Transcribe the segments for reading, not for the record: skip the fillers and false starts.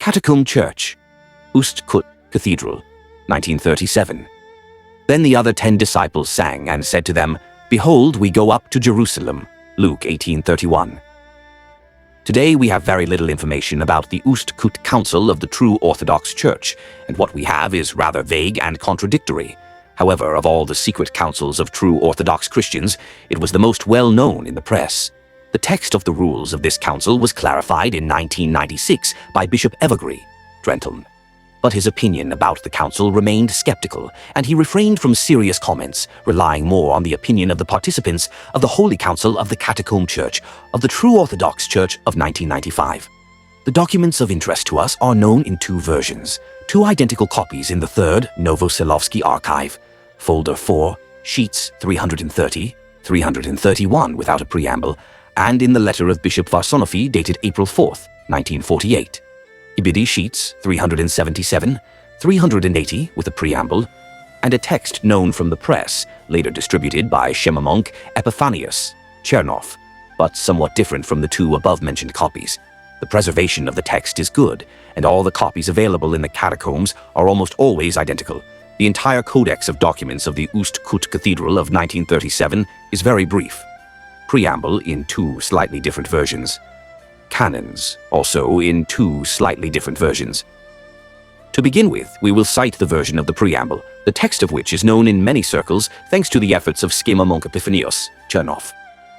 Catacomb Church, Ust-Kut Cathedral, 1937. Then the other 10 disciples sang and said to them, Behold, we go up to Jerusalem. Luke 18:31. Today we have very little information about the Ust-Kut Council of the true Orthodox Church, and what we have is rather vague and contradictory. However, of all the secret councils of true Orthodox Christians, it was the most well-known in the press. The text of the rules of this council was clarified in 1996 by Bishop Evergrey, Drenton. But his opinion about the council remained skeptical, and he refrained from serious comments, relying more on the opinion of the participants of the Holy Council of the Catacomb Church of the True Orthodox Church of 1995. The documents of interest to us are known in 2 versions, 2 identical copies in the 3rd Novosilovsky Archive, Folder 4, Sheets 330, 331 without a preamble, and in the letter of Bishop Varsonofy dated April 4th, 1948. Ibidi Sheets 377, 380 with a preamble, and a text known from the press, later distributed by Shemamonk Epiphanius, Chernov, but somewhat different from the 2 above-mentioned copies. The preservation of the text is good, and all the copies available in the catacombs are almost always identical. The entire codex of documents of the Ust-Kut Cathedral of 1937 is very brief. Preamble in 2 slightly different versions. Canons, also in 2 slightly different versions. To begin with, we will cite the version of the preamble, the text of which is known in many circles thanks to the efforts of Shemamonk Epiphanius, Chernov.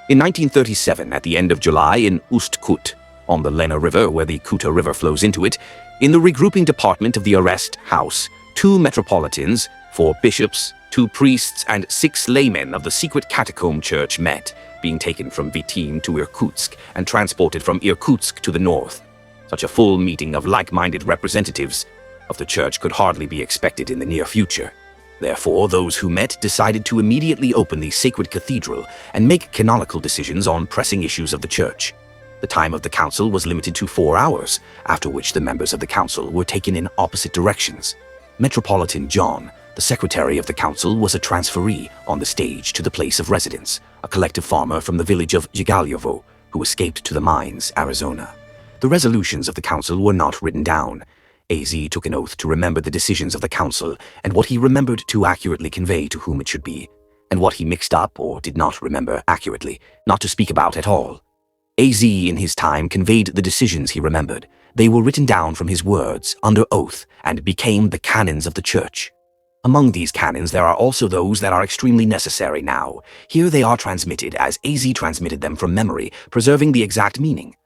In 1937, at the end of July in Ust-Kut, on the Lena River where the Kuta River flows into it, in the regrouping department of the arrest house, 2 metropolitans, 4 bishops, 2 priests, and 6 laymen of the secret catacomb church met, being taken from Vitim to Irkutsk and transported from Irkutsk to the north. Such a full meeting of like-minded representatives of the church could hardly be expected in the near future. Therefore, those who met decided to immediately open the sacred cathedral and make canonical decisions on pressing issues of the church. The time of the council was limited to 4 hours, after which the members of the council were taken in opposite directions. Metropolitan John, the secretary of the council, was a transferee on the stage to the place of residence, a collective farmer from the village of Yigalyovo, who escaped to the mines, Arizona. The resolutions of the council were not written down. AZ took an oath to remember the decisions of the council and what he remembered to accurately convey to whom it should be, and what he mixed up or did not remember accurately, not to speak about at all. AZ in his time conveyed the decisions he remembered. They were written down from his words, under oath, and became the canons of the church. Among these canons there are also those that are extremely necessary now. Here they are transmitted as AZ transmitted them from memory, preserving the exact meaning.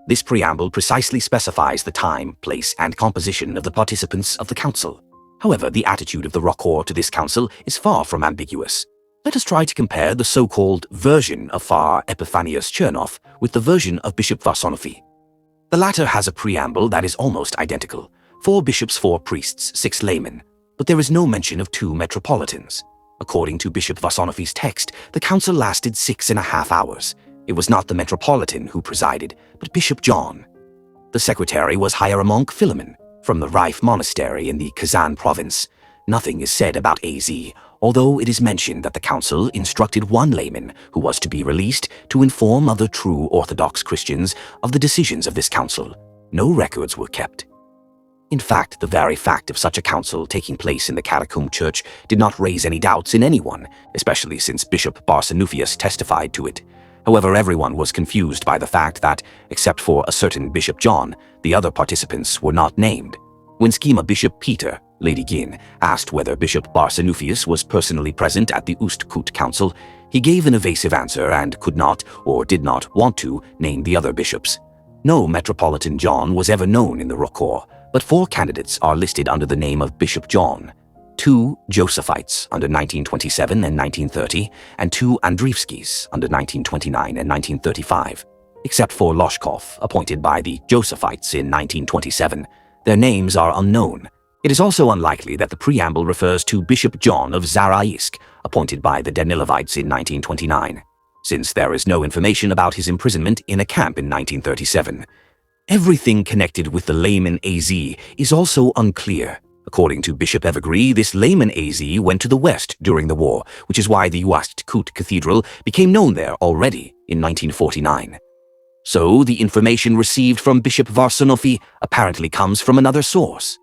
This preamble precisely specifies the time, place, and composition of the participants of the council. However, the attitude of the Rokor to this council is far from ambiguous. Let us try to compare the so-called version of Far Epiphanius Chernov with the version of Bishop Varsonofy. The latter has a preamble that is almost identical. 4 bishops, 4 priests, 6 laymen. But there is no mention of 2 metropolitans. According to Bishop Varsonofy's text, the council lasted 6.5 hours. It was not the metropolitan who presided, but Bishop John. The secretary was Hieromonk Philemon, from the Rife Monastery in the Kazan province. Nothing is said about AZ, although it is mentioned that the council instructed 1 layman, who was to be released, to inform other true Orthodox Christians of the decisions of this council. No records were kept. In fact, the very fact of such a council taking place in the Catacomb Church did not raise any doubts in anyone, especially since Bishop Barsanufius testified to it. However, everyone was confused by the fact that, except for a certain Bishop John, the other participants were not named. When Schema Bishop Peter, Lady Gin, asked whether Bishop Barsanufius was personally present at the Ust-Kut Council, he gave an evasive answer and could not, or did not want to, name the other bishops. No Metropolitan John was ever known in the Rokor, but 4 candidates are listed under the name of Bishop John, 2 Josephites under 1927 and 1930, and 2 Andrievskis under 1929 and 1935. Except for Loshkov, appointed by the Josephites in 1927, their names are unknown. It is also unlikely that the preamble refers to Bishop John of Zaraisk, appointed by the Danilovites in 1929, since there is no information about his imprisonment in a camp in 1937. Everything connected with the layman AZ is also unclear. According to Bishop Evergrey, this layman AZ went to the west during the war, which is why the Ust-Kut Cathedral became known there already in 1949. So the information received from Bishop Varsanofi apparently comes from another source.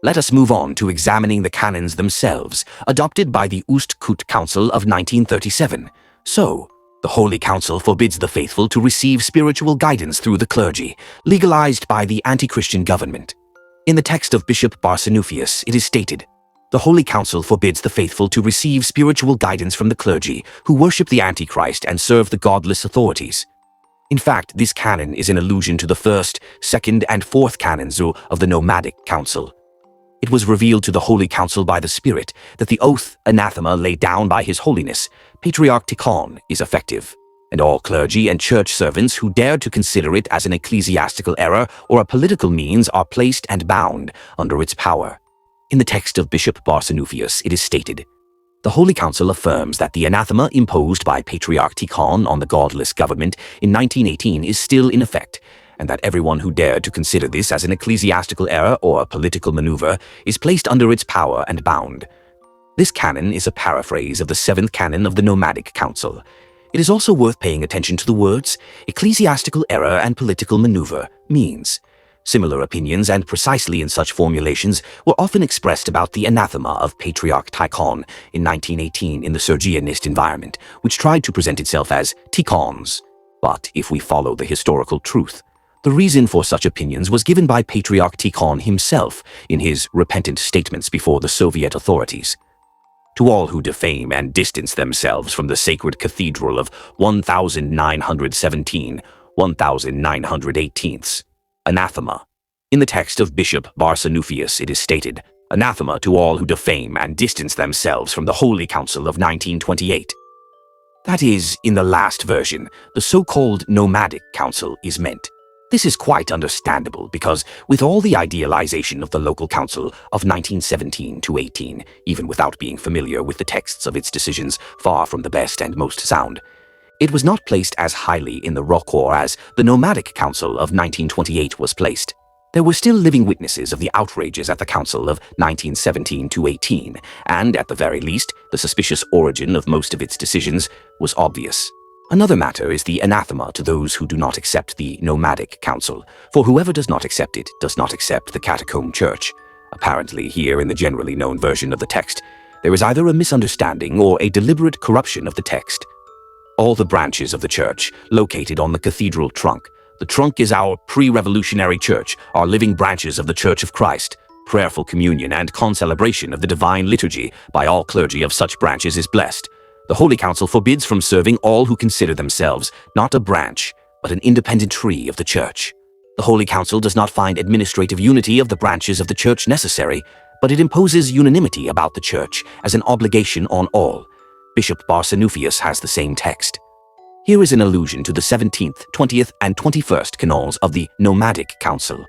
Let us move on to examining the canons themselves, adopted by the Ust-Kut Council of 1937. So, the Holy Council forbids the faithful to receive spiritual guidance through the clergy, legalized by the anti-Christian government. In the text of Bishop Barsanuphius, it is stated, "The Holy Council forbids the faithful to receive spiritual guidance from the clergy, who worship the Antichrist and serve the godless authorities." In fact, this canon is an allusion to the first, second, and fourth canons of the Nomadic Council. It was revealed to the Holy Council by the Spirit that the oath-anathema laid down by His Holiness Patriarch Tikhon is effective, and all clergy and church servants who dared to consider it as an ecclesiastical error or a political means are placed and bound under its power. In the text of Bishop Barsanuphius, it is stated, "The Holy Council affirms that the anathema imposed by Patriarch Tikhon on the godless government in 1918 is still in effect, and that everyone who dared to consider this as an ecclesiastical error or a political maneuver is placed under its power and bound." This canon is a paraphrase of the seventh canon of the Nomadic Council. It is also worth paying attention to the words ecclesiastical error and political maneuver means. Similar opinions, and precisely in such formulations, were often expressed about the anathema of Patriarch Tikhon in 1918 in the Sergianist environment, which tried to present itself as Tikhon's. But if we follow the historical truth, the reason for such opinions was given by Patriarch Tikhon himself in his repentant statements before the Soviet authorities. "To all who defame and distance themselves from the sacred cathedral of 1917, 1918, anathema." In the text of Bishop Barsanuphius, it is stated, "Anathema to all who defame and distance themselves from the Holy Council of 1928. That is, in the last version, the so-called Nomadic Council is meant. This is quite understandable because, with all the idealization of the local council of 1917 to 18, even without being familiar with the texts of its decisions, far from the best and most sound, it was not placed as highly in the rockor as the Nomadic Council of 1928 was placed. There were still living witnesses of the outrages at the council of 1917 to 18, and at the very least, the suspicious origin of most of its decisions was obvious. Another matter is the anathema to those who do not accept the Nomadic Council, for whoever does not accept it does not accept the Catacomb Church. Apparently, here in the generally known version of the text, there is either a misunderstanding or a deliberate corruption of the text. All the branches of the church, located on the cathedral trunk. The trunk is our pre-revolutionary church, our living branches of the Church of Christ. Prayerful communion and concelebration of the divine liturgy by all clergy of such branches is blessed. The Holy Council forbids from serving all who consider themselves not a branch, but an independent tree of the Church. The Holy Council does not find administrative unity of the branches of the Church necessary, but it imposes unanimity about the Church as an obligation on all. Bishop Barsanuphius has the same text. Here is an allusion to the 17th, 20th, and 21st canons of the Nomadic Council.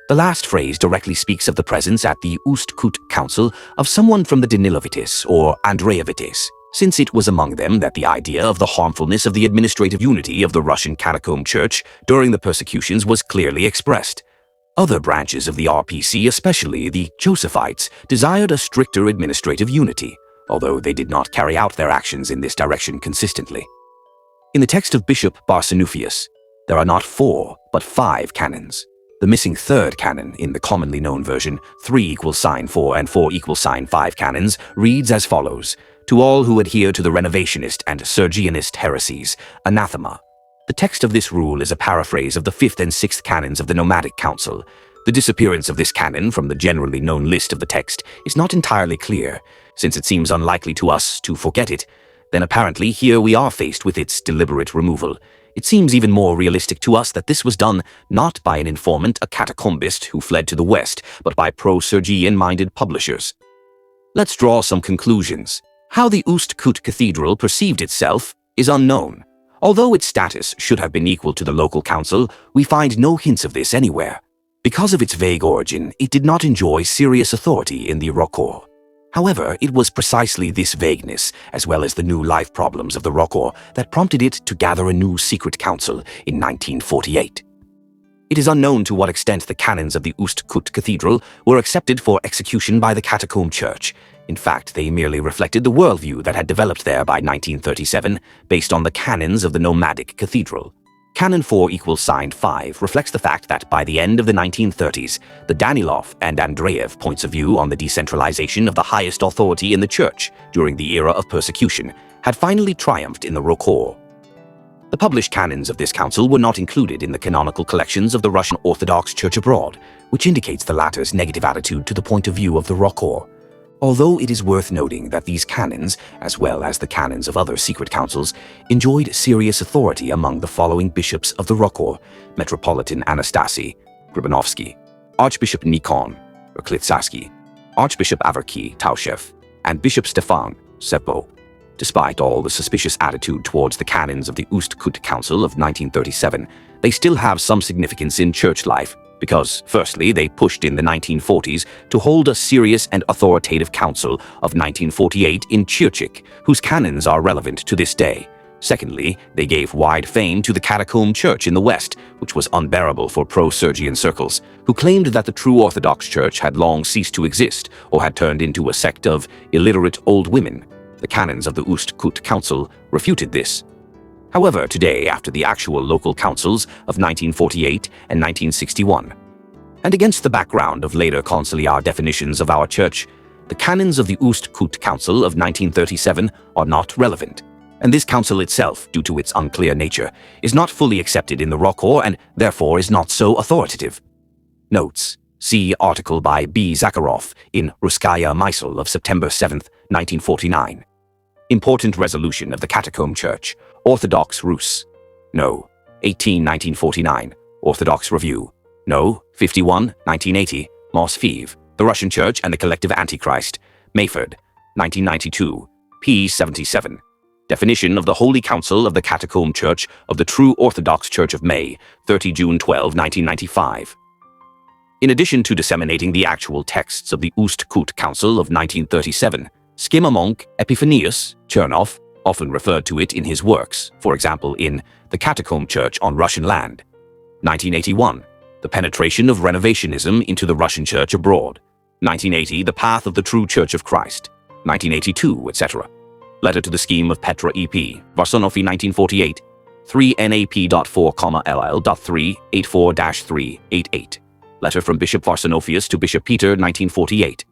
The last phrase directly speaks of the presence at the Ust-Kut Council of someone from the Danilovites or Andreevites, since it was among them that the idea of the harmfulness of the administrative unity of the Russian Catacomb Church during the persecutions was clearly expressed. Other branches of the RPC, especially the Josephites, desired a stricter administrative unity, although they did not carry out their actions in this direction consistently. In the text of Bishop Barsanuphius, there are not 4, but 5 canons. The missing third canon in the commonly known version, 3 = 4 and 4 = 5 canons, reads as follows: "To all who adhere to the Renovationist and Sergianist heresies, anathema." The text of this rule is a paraphrase of the 5th and 6th canons of the Nomadic Council. The disappearance of this canon from the generally known list of the text is not entirely clear, since it seems unlikely to us to forget it. Then apparently here we are faced with its deliberate removal. It seems even more realistic to us that this was done not by an informant, a catacombist who fled to the West, but by pro-Sergian-minded publishers. Let's draw some conclusions. How the Ust-Kut Cathedral perceived itself is unknown. Although its status should have been equal to the local council, we find no hints of this anywhere. Because of its vague origin, it did not enjoy serious authority in the rockor. However, it was precisely this vagueness, as well as the new life problems of the rockor, that prompted it to gather a new secret council in 1948. It is unknown to what extent the canons of the Ust-Kut Cathedral were accepted for execution by the Catacomb Church. In fact, they merely reflected the worldview that had developed there by 1937, based on the canons of the Nomadic Cathedral. Canon 4 = signed 5 reflects the fact that by the end of the 1930s, the Danilov and Andreev points of view on the decentralization of the highest authority in the Church during the era of persecution had finally triumphed in the Rokor. The published canons of this council were not included in the canonical collections of the Russian Orthodox Church abroad, which indicates the latter's negative attitude to the point of view of the Rokor. Although it is worth noting that these canons, as well as the canons of other secret councils, enjoyed serious authority among the following bishops of the Rokor: Metropolitan Anastasy, Gribanovsky, Archbishop Nikon, Klitsasky, Archbishop Averky, Taushev, and Bishop Stefan, Sepo. Despite all the suspicious attitude towards the canons of the Ust-Kut Council of 1937, they still have some significance in church life, because, firstly, they pushed in the 1940s to hold a serious and authoritative council of 1948 in Chirchik, whose canons are relevant to this day. Secondly, they gave wide fame to the Catacomb Church in the West, which was unbearable for pro-Sergian circles, who claimed that the true Orthodox Church had long ceased to exist or had turned into a sect of illiterate old women. The canons of the Ust-Kut Council refuted this. However, today, after the actual local councils of 1948 and 1961, and against the background of later conciliar definitions of our church, the canons of the Ust-Kut Council of 1937 are not relevant, and this council itself, due to its unclear nature, is not fully accepted in the Rokor and therefore is not so authoritative. Notes: see article by B. Zakharov in Russkaya Mysl of September 7, 1949. Important resolution of the Catacomb Church, Orthodox Rus. No. 18, 1949. Orthodox Review. No. 51, 1980. Mosfev, The Russian Church and the Collective Antichrist. Mayford, 1992. p. 77. Definition of the Holy Council of the Catacomb Church of the True Orthodox Church of May, 30 June 12, 1995. In addition to disseminating the actual texts of the Ust-Kut Council of 1937, Schema monk Epiphanius Chernov often referred to it in his works, for example in The Catacomb Church on Russian Land, 1981, The Penetration of Renovationism into the Russian Church Abroad, 1980, The Path of the True Church of Christ, 1982, etc. Letter to the Scheme of Petra E.P., Varsonofy 1948, 3 NAP.4,LL.384-388. Letter from Bishop Varsonofius to Bishop Peter 1948.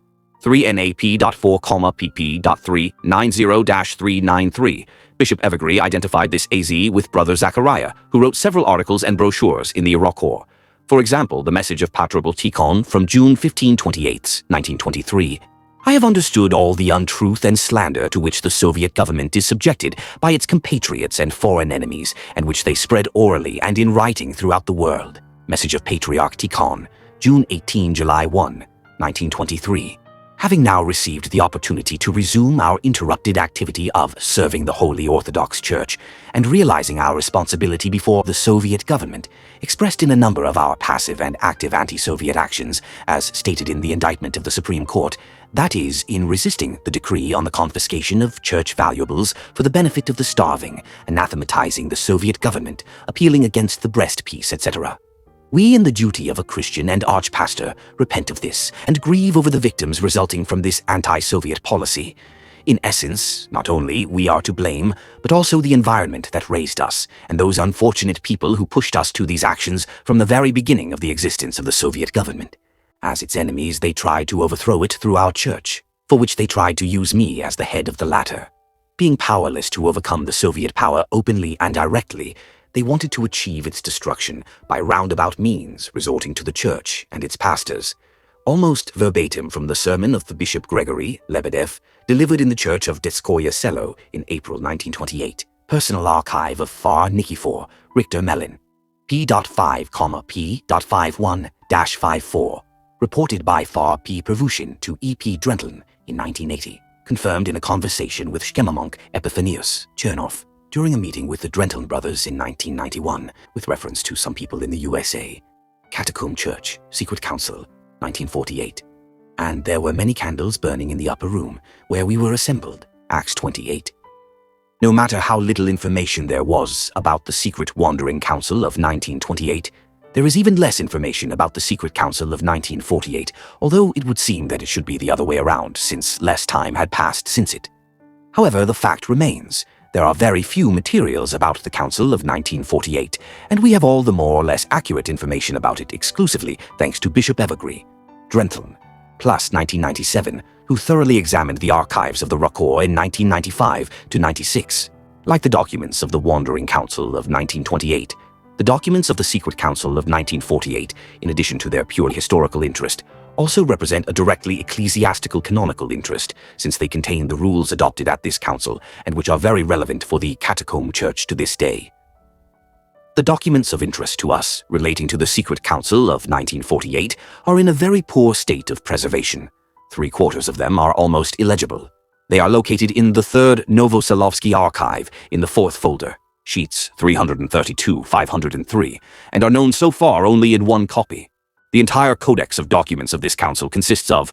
3 NAP.4,PP.390-393. Bishop Evergrey identified this AZ with Brother Zachariah, who wrote several articles and brochures in the Rokor. For example, the message of Patriarch Tikhon from June 15, 1923. I have understood all the untruth and slander to which the Soviet government is subjected by its compatriots and foreign enemies, and which they spread orally and in writing throughout the world. Message of Patriarch Tikhon, June 18, July 1, 1923. Having now received the opportunity to resume our interrupted activity of serving the Holy Orthodox Church and realizing our responsibility before the Soviet government, expressed in a number of our passive and active anti-Soviet actions, as stated in the indictment of the Supreme Court, that is, in resisting the decree on the confiscation of church valuables for the benefit of the starving, anathematizing the Soviet government, appealing against the breast peace, etc. We, in the duty of a Christian and archpastor, repent of this and grieve over the victims resulting from this anti-Soviet policy. In essence, not only we are to blame, but also the environment that raised us and those unfortunate people who pushed us to these actions from the very beginning of the existence of the Soviet government. As its enemies, they tried to overthrow it through our church, for which they tried to use me as the head of the latter. Being powerless to overcome the Soviet power openly and directly, they wanted to achieve its destruction by roundabout means, resorting to the church and its pastors. Almost verbatim from the sermon of the Bishop Gregory Lebedev, delivered in the church of Detskoye Selo in April 1928. Personal archive of Far Nikifor, Richter Mellin. P.5, P.51-54. Reported by Far P. Pervushin to E.P. Drentlin in 1980. Confirmed in a conversation with Schema monk Epiphanius Chernov during a meeting with the Drentlin brothers in 1991, with reference to some people in the USA. Catacomb Church, Secret Council, 1948. And there were many candles burning in the upper room, where we were assembled, Acts 28. No matter how little information there was about the Secret Wandering Council of 1928, there is even less information about the Secret Council of 1948, although it would seem that it should be the other way around, since less time had passed since it. However, the fact remains There are very few materials about the Council of 1948, and we have all the more or less accurate information about it exclusively thanks to Bishop Evergrey, Drentham, plus 1997, who thoroughly examined the archives of the Record in 1995 to 96. Like the documents of the Wandering Council of 1928, the documents of the Secret Council of 1948, in addition to their purely historical interest, also represent a directly ecclesiastical canonical interest, since they contain the rules adopted at this council and which are very relevant for the Catacomb Church to this day. The documents of interest to us relating to the Secret Council of 1948 are in a very poor state of preservation. 3/4 of them are almost illegible. They are located in the 3rd Novoselovsky archive in the 4th folder, sheets 332-503, and are known so far only in one copy. The entire codex of documents of this council consists of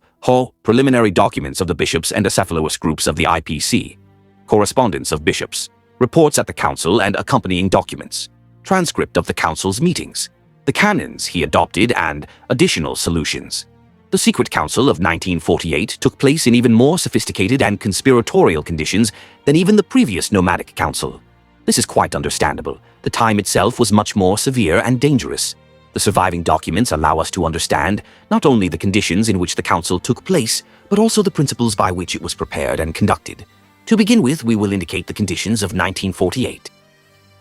preliminary documents of the bishops and acephalous groups of the IPC, correspondence of bishops, reports at the council and accompanying documents, transcript of the council's meetings, the canons he adopted, and additional solutions. The Secret Council of 1948 took place in even more sophisticated and conspiratorial conditions than even the previous Nomadic Council. This is quite understandable. The time itself was much more severe and dangerous. The surviving documents allow us to understand not only the conditions in which the council took place, but also the principles by which it was prepared and conducted. To begin with, we will indicate the conditions of 1948.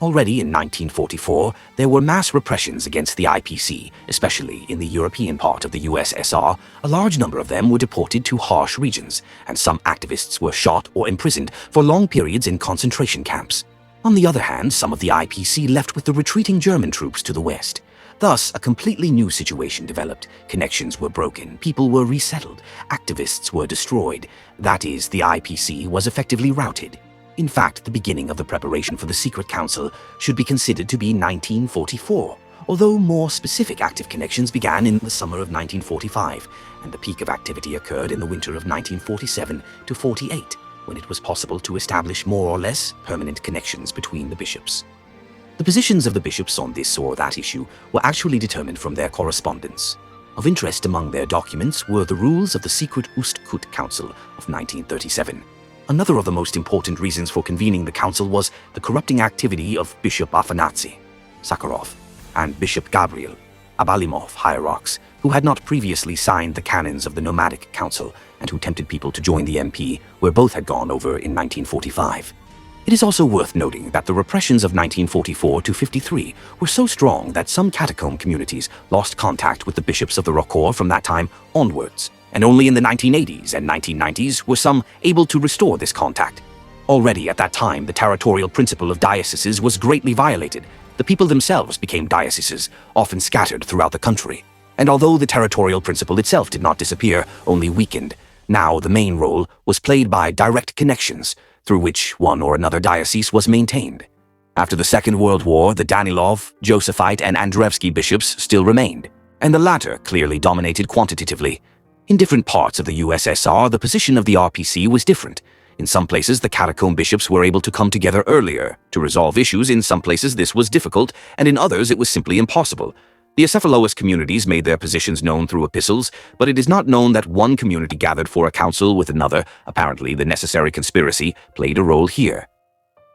Already in 1944, there were mass repressions against the IPC, especially in the European part of the USSR. A large number of them were deported to harsh regions, and some activists were shot or imprisoned for long periods in concentration camps. On the other hand, some of the IPC left with the retreating German troops to the west. Thus, a completely new situation developed. Connections were broken, people were resettled, activists were destroyed. That is, the IPC was effectively routed. In fact, the beginning of the preparation for the Secret Council should be considered to be 1944, although more specific active connections began in the summer of 1945, and the peak of activity occurred in the winter of 1947 to 48, when it was possible to establish more or less permanent connections between the bishops. The positions of the bishops on this or that issue were actually determined from their correspondence. Of interest among their documents were the rules of the secret Ust-Kut Council of 1937. Another of the most important reasons for convening the council was the corrupting activity of Bishop Afanasy Sakharov and Bishop Gabriel Abalimov hierarchs, who had not previously signed the canons of the Nomadic Council and who tempted people to join the MP, where both had gone over in 1945. It is also worth noting that the repressions of 1944 to 53 were so strong that some catacomb communities lost contact with the bishops of the Record from that time onwards, and only in the 1980s and 1990s were some able to restore this contact. Already at that time, the territorial principle of dioceses was greatly violated. The people themselves became dioceses, often scattered throughout the country. And although the territorial principle itself did not disappear, only weakened, now the main role was played by direct connections, through which one or another diocese was maintained. After the Second World War, the Danilov, Josephite, and Andreevsky bishops still remained, and the latter clearly dominated quantitatively. In different parts of the USSR, the position of the RPC was different. In some places, the catacomb bishops were able to come together earlier to resolve issues. In some places, this was difficult, and in others, it was simply impossible. The acephalous communities made their positions known through epistles, but it is not known that one community gathered for a council with another. Apparently, the necessary conspiracy played a role here.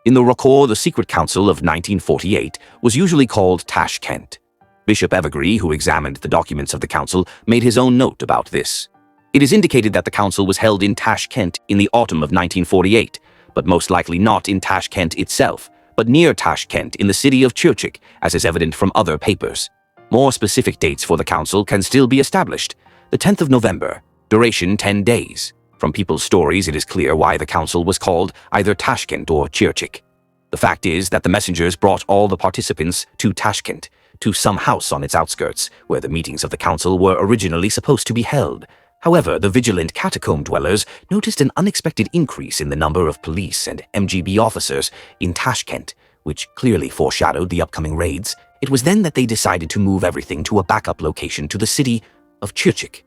In the Record, the Secret Council of 1948 was usually called Tashkent. Bishop Evergrey, who examined the documents of the council, made his own note about this. It is indicated that the council was held in Tashkent in the autumn of 1948, but most likely not in Tashkent itself, but near Tashkent in the city of Chirchik, as is evident from other papers. More specific dates for the council can still be established. The 10th of November, duration 10 days. From people's stories, it is clear why the council was called either Tashkent or Chirchik. The fact is that the messengers brought all the participants to Tashkent, to some house on its outskirts, where the meetings of the council were originally supposed to be held. However, the vigilant catacomb dwellers noticed an unexpected increase in the number of police and MGB officers in Tashkent, which clearly foreshadowed the upcoming raids. It was then that they decided to move everything to a backup location to the city of Chirchik.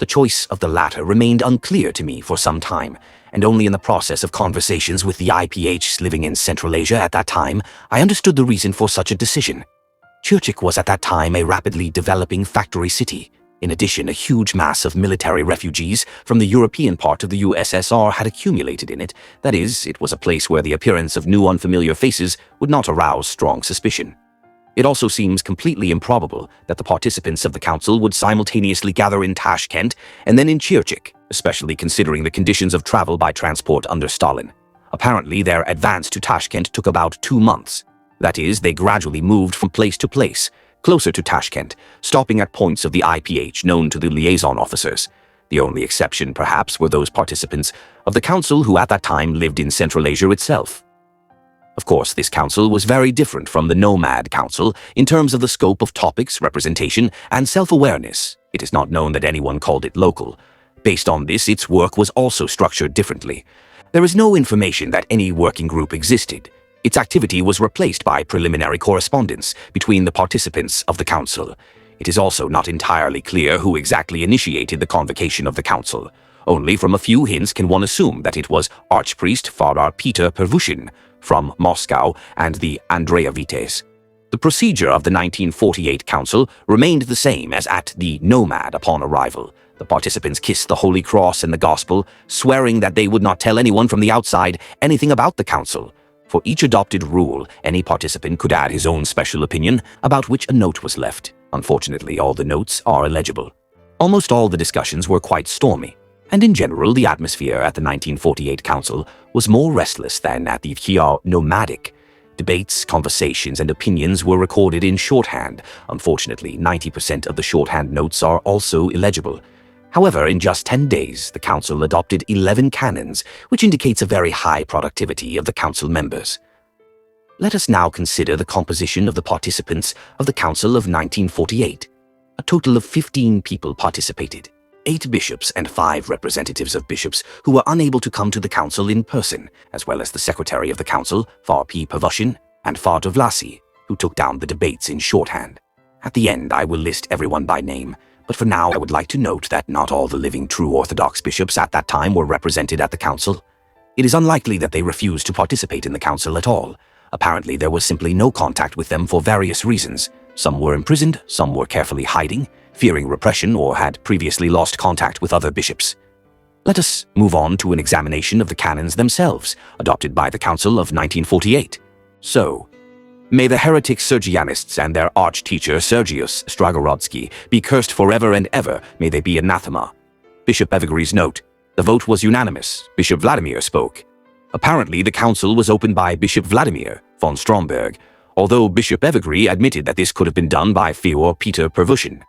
The choice of the latter remained unclear to me for some time, and only in the process of conversations with the IPHs living in Central Asia at that time, I understood the reason for such a decision. Chirchik was at that time a rapidly developing factory city. In addition, a huge mass of military refugees from the European part of the USSR had accumulated in it. That is, it was a place where the appearance of new unfamiliar faces would not arouse strong suspicion. It also seems completely improbable that the participants of the council would simultaneously gather in Tashkent and then in Chirchik, especially considering the conditions of travel by transport under Stalin. Apparently, their advance to Tashkent took about 2 months. That is, they gradually moved from place to place, closer to Tashkent, stopping at points of the IPH known to the liaison officers. The only exception, perhaps, were those participants of the council who at that time lived in Central Asia itself. Of course, this council was very different from the Nomad Council in terms of the scope of topics, representation, and self-awareness. It is not known that anyone called it local. Based on this, its work was also structured differently. There is no information that any working group existed. Its activity was replaced by preliminary correspondence between the participants of the council. It is also not entirely clear who exactly initiated the convocation of the council. Only from a few hints can one assume that it was Archpriest Father Peter Pervushin from Moscow and the Andreevites. The procedure of the 1948 council remained the same as at the Nomad upon arrival. The participants kissed the Holy Cross and the Gospel, swearing that they would not tell anyone from the outside anything about the council. For each adopted rule, any participant could add his own special opinion about which a note was left. Unfortunately, all the notes are illegible. Almost all the discussions were quite stormy, and in general, the atmosphere at the 1948 council was more restless than at the Nomadic. Debates, conversations, and opinions were recorded in shorthand. Unfortunately, 90% of the shorthand notes are also illegible. However, in just 10 days, the council adopted 11 canons, which indicates a very high productivity of the council members. Let us now consider the composition of the participants of the council of 1948. A total of 15 people participated. 8 bishops and 5 representatives of bishops who were unable to come to the council in person, as well as the secretary of the council, Father P. Pervushin, and Father Vlasy, who took down the debates in shorthand. At the end, I will list everyone by name, but for now I would like to note that not all the living true Orthodox bishops at that time were represented at the council. It is unlikely that they refused to participate in the council at all. Apparently there was simply no contact with them for various reasons. Some were imprisoned, some were carefully hiding, fearing repression, or had previously lost contact with other bishops. Let us move on to an examination of the canons themselves, adopted by the Council of 1948. So, may the heretic Sergianists and their arch-teacher Sergius Stargorodsky be cursed forever and ever, may they be anathema. Bishop Evagri's note. The vote was unanimous. Bishop Vladimir spoke. Apparently, the council was opened by Bishop Vladimir von Stromberg, although Bishop Evagri admitted that this could have been done by Father Peter Pervushin.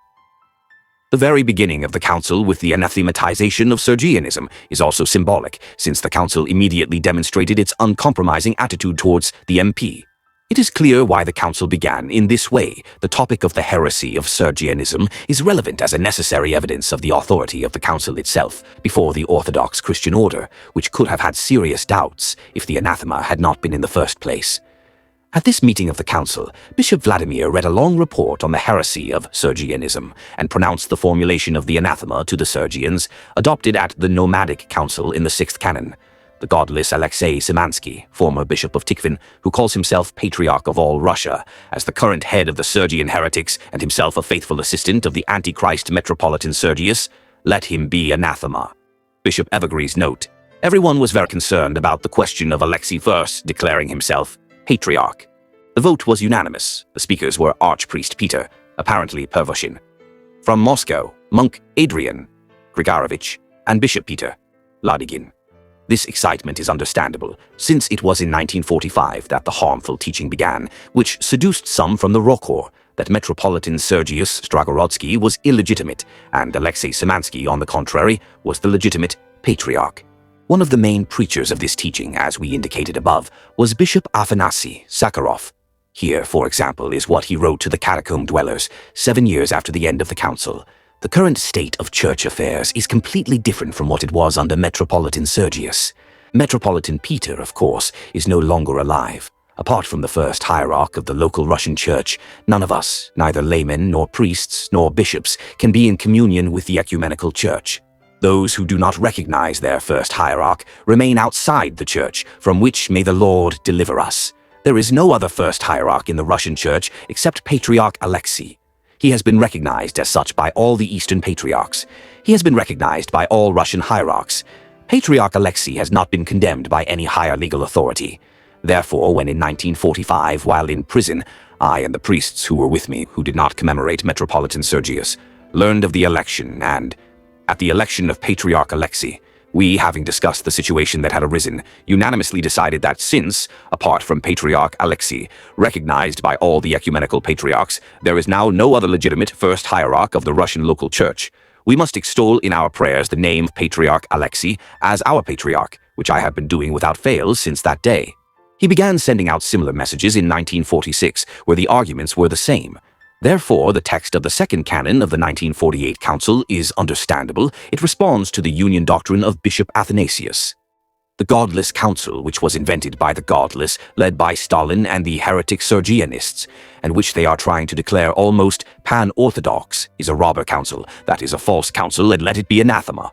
The very beginning of the council with the anathematization of Sergianism is also symbolic, since the council immediately demonstrated its uncompromising attitude towards the MP. It is clear why the council began in this way. The topic of the heresy of Sergianism is relevant as a necessary evidence of the authority of the council itself before the orthodox Christian order, which could have had serious doubts if the anathema had not been in the first place. At this meeting of the council, Bishop Vladimir read a long report on the heresy of Sergianism and pronounced the formulation of the anathema to the Sergians, adopted at the Nomadic Council in the 6th canon. The godless Alexei Szymanski, former bishop of Tikhon, who calls himself Patriarch of all Russia, as the current head of the Sergian heretics and himself a faithful assistant of the Antichrist Metropolitan Sergius, let him be anathema. Bishop Evagri's note. Everyone was very concerned about the question of Alexei first declaring himself Patriarch. The vote was unanimous. The speakers were Archpriest Peter, apparently Pervushin. From Moscow, Monk Adrian Grigorovich, and Bishop Peter Ladigin. This excitement is understandable, since it was in 1945 that the harmful teaching began, which seduced some from the Rokor, that Metropolitan Sergius Stargorodsky was illegitimate, and Alexei Szymanski, on the contrary, was the legitimate Patriarch. One of the main preachers of this teaching, as we indicated above, was Bishop Afanasy Sakharov. Here, for example, is what he wrote to the Catacomb dwellers 7 years after the end of the council. The current state of church affairs is completely different from what it was under Metropolitan Sergius. Metropolitan Peter, of course, is no longer alive. Apart from the first hierarch of the local Russian church, none of us, neither laymen nor priests nor bishops, can be in communion with the ecumenical church. Those who do not recognize their first hierarch remain outside the church, from which may the Lord deliver us. There is no other first hierarch in the Russian church except Patriarch Alexei. He has been recognized as such by all the Eastern Patriarchs. He has been recognized by all Russian hierarchs. Patriarch Alexei has not been condemned by any higher legal authority. Therefore, when in 1945, while in prison, I and the priests who were with me, who did not commemorate Metropolitan Sergius, learned of the election, and, at the election of Patriarch Alexei, we, having discussed the situation that had arisen, unanimously decided that since, apart from Patriarch Alexei, recognized by all the ecumenical patriarchs, there is now no other legitimate first hierarch of the Russian local church, we must extol in our prayers the name of Patriarch Alexei as our patriarch, which I have been doing without fail since that day. He began sending out similar messages in 1946, where the arguments were the same. Therefore, the text of the second canon of the 1948 Council is understandable. It responds to the union doctrine of Bishop Athanasius. The godless council, which was invented by the godless, led by Stalin and the heretic Sergianists, and which they are trying to declare almost pan-orthodox, is a robber council, that is a false council, and let it be anathema.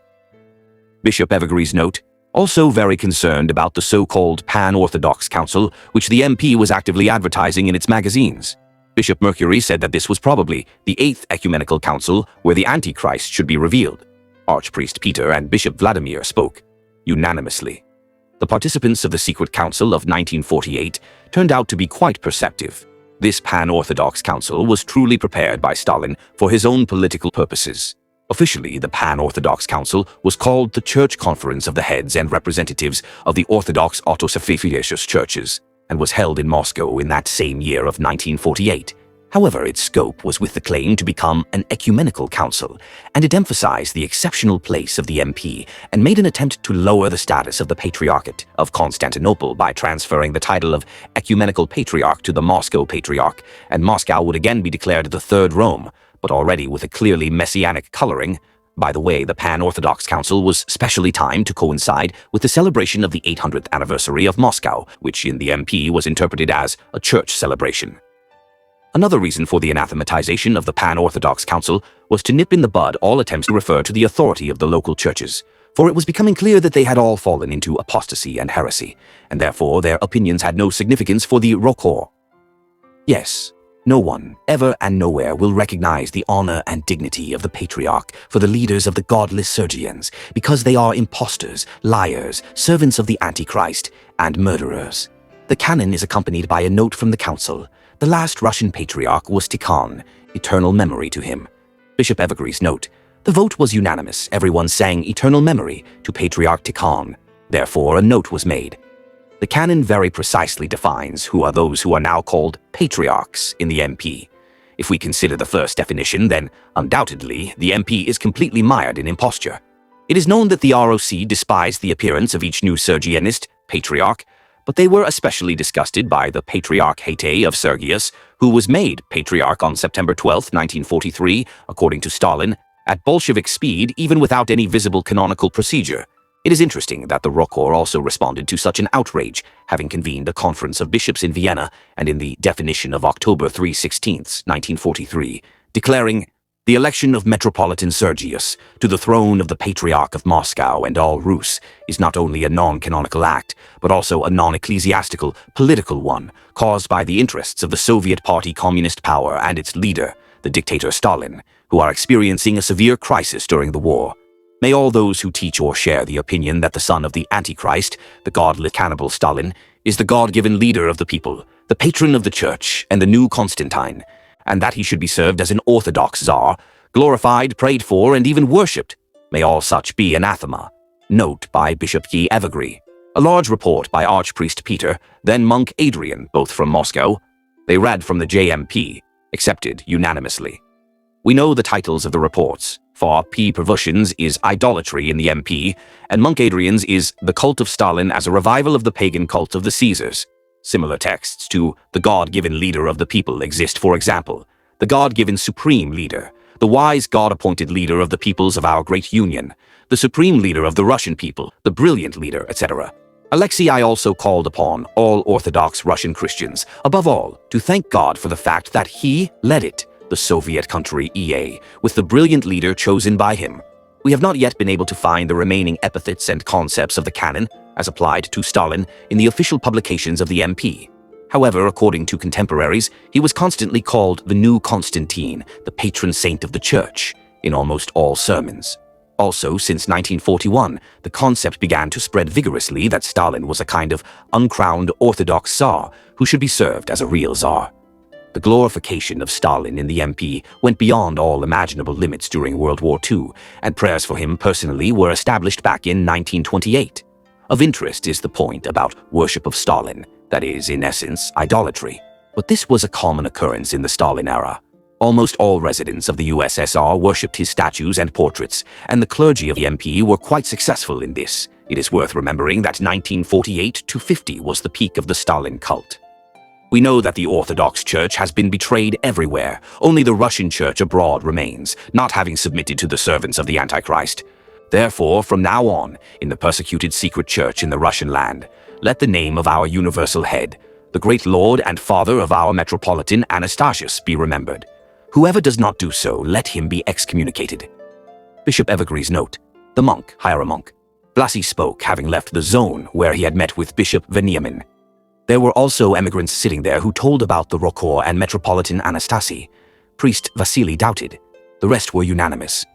Bishop Evergree's note, also very concerned about the so-called pan-orthodox council, which the MP was actively advertising in its magazines. Bishop Mercury said that this was probably the 8th ecumenical council where the Antichrist should be revealed. Archpriest Peter and Bishop Vladimir spoke unanimously. The participants of the secret council of 1948 turned out to be quite perceptive. This pan-orthodox council was truly prepared by Stalin for his own political purposes. Officially, the Pan-Orthodox Council was called the Church Conference of the Heads and Representatives of the Orthodox Autocephalous Churches, and was held in Moscow in that same year of 1948. However, its scope was with the claim to become an ecumenical council, and it emphasized the exceptional place of the MP and made an attempt to lower the status of the Patriarchate of Constantinople by transferring the title of Ecumenical Patriarch to the Moscow Patriarch, and Moscow would again be declared the Third Rome, but already with a clearly messianic coloring. By the way, the Pan-Orthodox Council was specially timed to coincide with the celebration of the 800th anniversary of Moscow, which in the MP was interpreted as a church celebration. Another reason for the anathematization of the Pan-Orthodox Council was to nip in the bud all attempts to refer to the authority of the local churches, for it was becoming clear that they had all fallen into apostasy and heresy, and therefore their opinions had no significance for the Rokor. Yes, no one, ever and nowhere, will recognize the honor and dignity of the Patriarch for the leaders of the godless Sergians, because they are impostors, liars, servants of the Antichrist, and murderers. The canon is accompanied by a note from the council. The last Russian Patriarch was Tikhon, eternal memory to him. Bishop Evergree's note, the vote was unanimous, everyone sang eternal memory to Patriarch Tikhon. Therefore, a note was made. The canon very precisely defines who are those who are now called patriarchs in the MP. If we consider the first definition, then undoubtedly the MP is completely mired in imposture. It is known that the ROC despised the appearance of each new Sergianist patriarch, but they were especially disgusted by the Patriarch Hete of Sergius, who was made patriarch on September 12, 1943, according to Stalin, at Bolshevik speed, even without any visible canonical procedure. It is interesting that the Rokor also responded to such an outrage, having convened a conference of bishops in Vienna and in the definition of October 3/16, 1943, declaring, "The election of Metropolitan Sergius to the throne of the Patriarch of Moscow and all Rus is not only a non-canonical act, but also a non-ecclesiastical, political one, caused by the interests of the Soviet Party communist power and its leader, the dictator Stalin, who are experiencing a severe crisis during the war. May all those who teach or share the opinion that the son of the Antichrist, the godless cannibal Stalin, is the God-given leader of the people, the patron of the church, and the new Constantine, and that he should be served as an orthodox czar, glorified, prayed for, and even worshipped, may all such be anathema." Note by Bishop G. Evergree. A large report by Archpriest Peter, then Monk Adrian, both from Moscow. They read from the JMP, accepted unanimously. We know the titles of the reports. For P. Pervusian's is Idolatry in the MP, and Monk Adrian's is The Cult of Stalin as a Revival of the Pagan Cult of the Caesars. Similar texts to The God-Given Leader of the People exist, for example, The God-Given Supreme Leader, The Wise God-Appointed Leader of the Peoples of Our Great Union, The Supreme Leader of the Russian People, The Brilliant Leader, etc. Alexei I also called upon all Orthodox Russian Christians, above all, to thank God for the fact that he led it, the Soviet country EA, with the brilliant leader chosen by him. We have not yet been able to find the remaining epithets and concepts of the canon, as applied to Stalin, in the official publications of the MP. However, according to contemporaries, he was constantly called the new Constantine, the patron saint of the church, in almost all sermons. Also, since 1941, the concept began to spread vigorously that Stalin was a kind of uncrowned orthodox Tsar who should be served as a real Tsar. The glorification of Stalin in the MP went beyond all imaginable limits during World War II, and prayers for him personally were established back in 1928. Of interest is the point about worship of Stalin, that is, in essence, idolatry. But this was a common occurrence in the Stalin era. Almost all residents of the USSR worshipped his statues and portraits, and the clergy of the MP were quite successful in this. It is worth remembering that 1948 to 50 was the peak of the Stalin cult. We know that the Orthodox Church has been betrayed everywhere. Only the Russian Church abroad remains, not having submitted to the servants of the Antichrist. Therefore, from now on, in the persecuted secret church in the Russian land, let the name of our universal head, the great Lord and Father of our Metropolitan Anastasius, be remembered. Whoever does not do so, let him be excommunicated. Bishop Evergree's note. The monk, Hieromonk. Blasi spoke, having left the zone where he had met with Bishop Veniamin. There were also emigrants sitting there who told about the Rokor and Metropolitan Anastasi. Priest Vasily doubted. The rest were unanimous.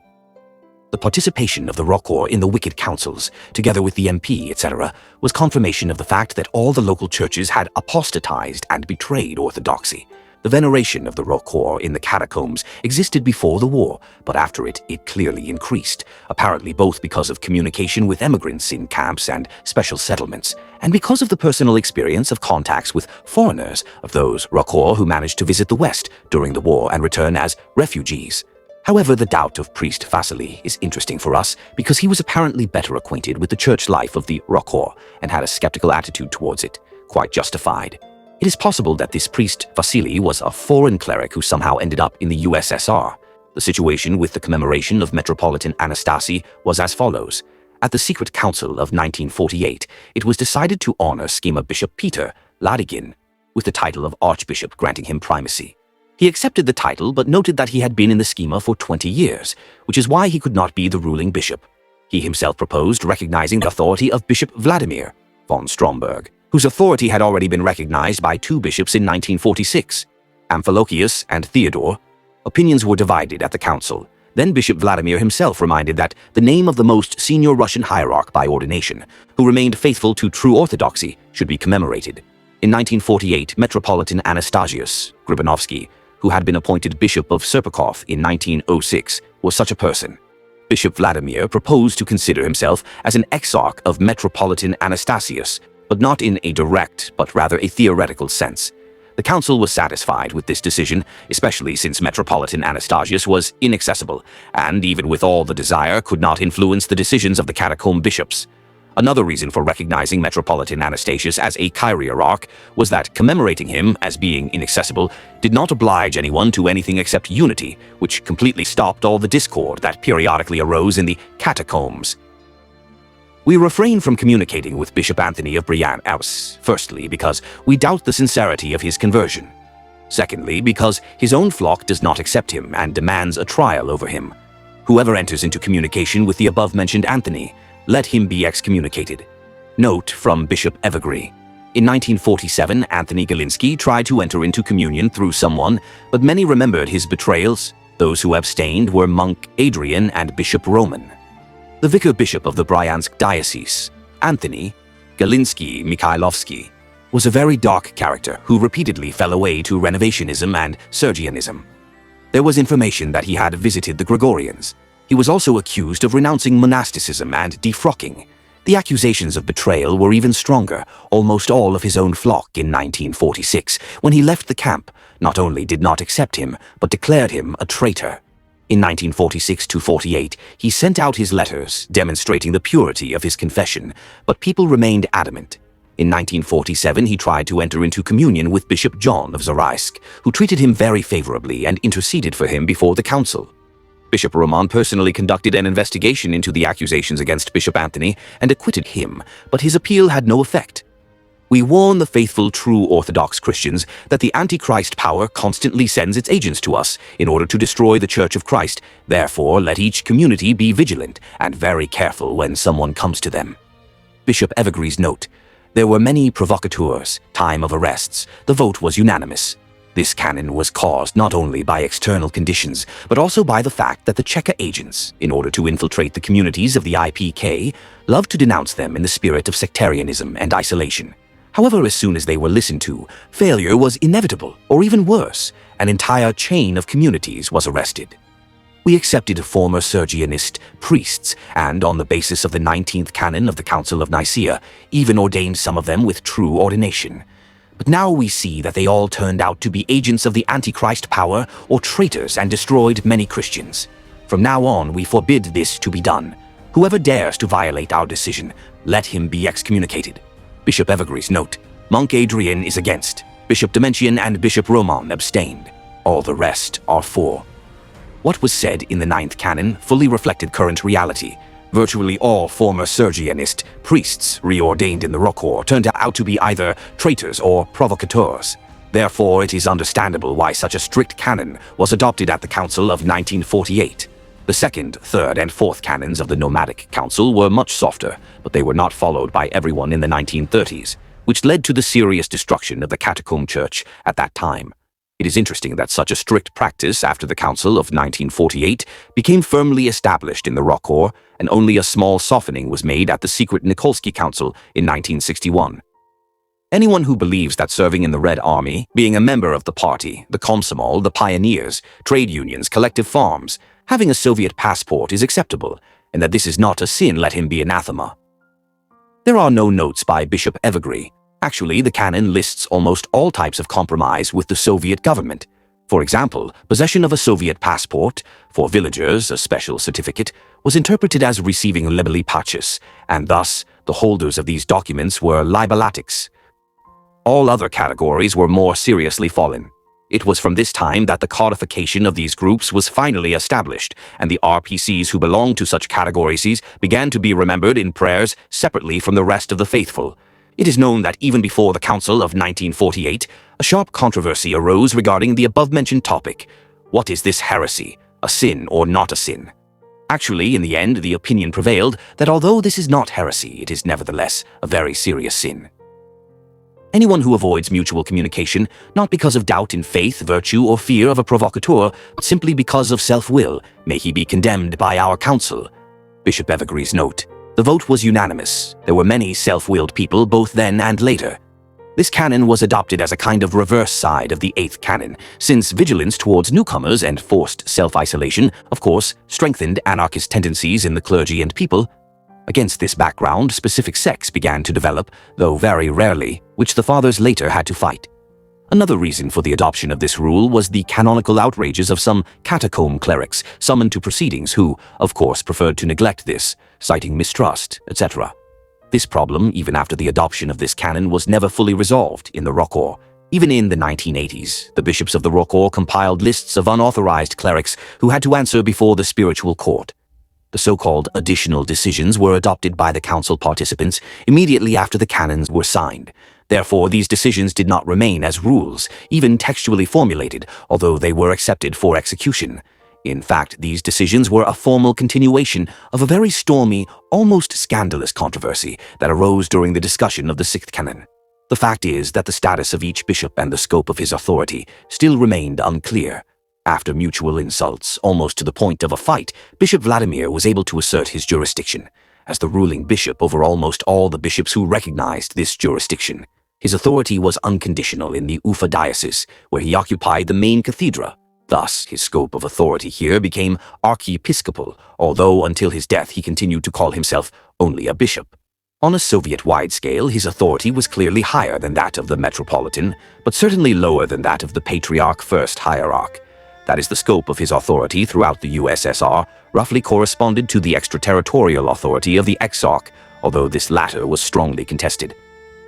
The participation of the Rokor in the wicked councils, together with the MP, etc., was confirmation of the fact that all the local churches had apostatized and betrayed orthodoxy. The veneration of the Rokor in the catacombs existed before the war, but after it clearly increased, apparently both because of communication with emigrants in camps and special settlements, and because of the personal experience of contacts with foreigners, of those Rokor who managed to visit the West during the war and return as refugees. However, the doubt of priest Vasily is interesting for us because he was apparently better acquainted with the church life of the Rokor and had a skeptical attitude towards it, quite justified. It is possible that this priest Vasily was a foreign cleric who somehow ended up in the USSR. The situation with the commemoration of Metropolitan Anastasi was as follows. At the Secret Council of 1948, it was decided to honor Schema Bishop Peter Ladygin with the title of Archbishop, granting him primacy. He accepted the title but noted that he had been in the schema for 20 years, which is why he could not be the ruling bishop. He himself proposed recognizing the authority of Bishop Vladimir von Stromberg, whose authority had already been recognized by two bishops in 1946, Amphilochius and Theodore. Opinions were divided at the council. Then Bishop Vladimir himself reminded that the name of the most senior Russian hierarch by ordination, who remained faithful to true orthodoxy, should be commemorated. In 1948, Metropolitan Anastasius Gribanovsky, who had been appointed Bishop of Serpukhov in 1906, was such a person. Bishop Vladimir proposed to consider himself as an exarch of Metropolitan Anastasius, but not in a direct, but rather a theoretical sense. The council was satisfied with this decision, especially since Metropolitan Anastasius was inaccessible, and even with all the desire, could not influence the decisions of the catacomb bishops. Another reason for recognizing Metropolitan Anastasius as a Kyriarch was that commemorating him as being inaccessible did not oblige anyone to anything except unity, which completely stopped all the discord that periodically arose in the catacombs. We refrain from communicating with Bishop Anthony of Brienne, firstly because we doubt the sincerity of his conversion. Secondly, because his own flock does not accept him and demands a trial over him. Whoever enters into communication with the above-mentioned Anthony, let him be excommunicated. Note from Bishop Evergree. In 1947, Anthony Galinsky tried to enter into communion through someone, but many remembered his betrayals. Those who abstained were monk Adrian and Bishop Roman. The vicar bishop of the Bryansk diocese, Anthony Galinsky Mikhailovsky, was a very dark character who repeatedly fell away to Renovationism and Sergianism. There was information that he had visited the Gregorians. He was also accused of renouncing monasticism and defrocking. The accusations of betrayal were even stronger. Almost all of his own flock in 1946, when he left the camp, not only did not accept him, but declared him a traitor. In 1946-48, he sent out his letters demonstrating the purity of his confession, but people remained adamant. In 1947, he tried to enter into communion with Bishop John of Zaraisk, who treated him very favorably and interceded for him before the council. Bishop Roman personally conducted an investigation into the accusations against Bishop Anthony and acquitted him, but his appeal had no effect. We warn the faithful, true Orthodox Christians that the Antichrist power constantly sends its agents to us in order to destroy the Church of Christ. Therefore, let each community be vigilant and very careful when someone comes to them. Bishop Evergree's note. There were many provocateurs, time of arrests. The vote was unanimous. This canon was caused not only by external conditions, but also by the fact that the Cheka agents, in order to infiltrate the communities of the IPK, loved to denounce them in the spirit of sectarianism and isolation. However, as soon as they were listened to, failure was inevitable, or even worse, an entire chain of communities was arrested. We accepted former Sergianist priests, and on the basis of the 19th canon of the Council of Nicaea, even ordained some of them with true ordination. But now we see that they all turned out to be agents of the Antichrist power or traitors and destroyed many Christians. From now on, we forbid this to be done. Whoever dares to violate our decision, let him be excommunicated. Bishop Evergree's note: Monk Adrian is against. Bishop Domitian and Bishop Roman abstained. All the rest are for. What was said in the 9th canon fully reflected current reality. Virtually all former Sergianist priests reordained in the Rokor turned out to be either traitors or provocateurs. Therefore, it is understandable why such a strict canon was adopted at the Council of 1948. The 2nd, 3rd, and 4th canons of the Nomadic Council were much softer, but they were not followed by everyone in the 1930s, which led to the serious destruction of the Catacomb Church at that time. It is interesting that such a strict practice after the Council of 1948 became firmly established in the Rokor, and only a small softening was made at the secret Nikolsky Council in 1961. Anyone who believes that serving in the Red Army, being a member of the party, the Komsomol, the pioneers, trade unions, collective farms, having a Soviet passport is acceptable, and that this is not a sin, let him be anathema. There are no notes by Bishop Evergree. Actually, the canon lists almost all types of compromise with the Soviet government. For example, possession of a Soviet passport, for villagers a special certificate, was interpreted as receiving libelli pacis, and thus the holders of these documents were libellatics. All other categories were more seriously fallen. It was from this time that the codification of these groups was finally established, and the RPCs who belonged to such categories began to be remembered in prayers separately from the rest of the faithful. It is known that even before the Council of 1948, a sharp controversy arose regarding the above-mentioned topic. What is this heresy, a sin or not a sin? Actually, in the end, the opinion prevailed that although this is not heresy, it is nevertheless a very serious sin. Anyone who avoids mutual communication, not because of doubt in faith, virtue, or fear of a provocateur, but simply because of self-will, may he be condemned by our council. Bishop Evergree's note: the vote was unanimous. There were many self-willed people both then and later. This canon was adopted as a kind of reverse side of the 8th canon, since vigilance towards newcomers and forced self-isolation, of course, strengthened anarchist tendencies in the clergy and people. Against this background, specific sects began to develop, though very rarely, which the fathers later had to fight. Another reason for the adoption of this rule was the canonical outrages of some catacomb clerics summoned to proceedings who, of course, preferred to neglect this, citing mistrust, etc. This problem, even after the adoption of this canon, was never fully resolved in the Rokor. Even in the 1980s, the bishops of the Rokor compiled lists of unauthorized clerics who had to answer before the spiritual court. The so-called additional decisions were adopted by the council participants immediately after the canons were signed. Therefore, these decisions did not remain as rules, even textually formulated, although they were accepted for execution. In fact, these decisions were a formal continuation of a very stormy, almost scandalous controversy that arose during the discussion of the 6th canon. The fact is that the status of each bishop and the scope of his authority still remained unclear. After mutual insults, almost to the point of a fight, Bishop Vladimir was able to assert his jurisdiction. As the ruling bishop over almost all the bishops who recognized this jurisdiction, his authority was unconditional in the Ufa diocese, where he occupied the main cathedra. Thus, his scope of authority here became archiepiscopal, although until his death he continued to call himself only a bishop. On a Soviet-wide scale, his authority was clearly higher than that of the metropolitan, but certainly lower than that of the Patriarch First Hierarch. That is, the scope of his authority throughout the USSR roughly corresponded to the extraterritorial authority of the Exarch, although this latter was strongly contested.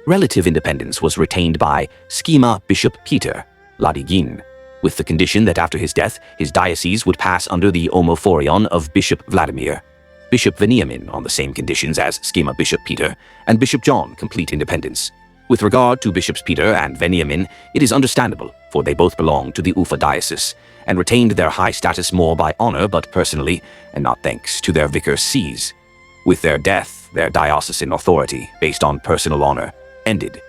Relative independence was retained by Schema Bishop Peter Ladigin, with the condition that after his death, his diocese would pass under the omophorion of Bishop Vladimir. Bishop Veniamin on the same conditions as Schema Bishop Peter, and Bishop John complete independence. With regard to Bishops Peter and Veniamin, it is understandable, for they both belonged to the Ufa diocese, and retained their high status more by honor but personally, and not thanks to their vicar sees. With their death, their diocesan authority, based on personal honor, ended.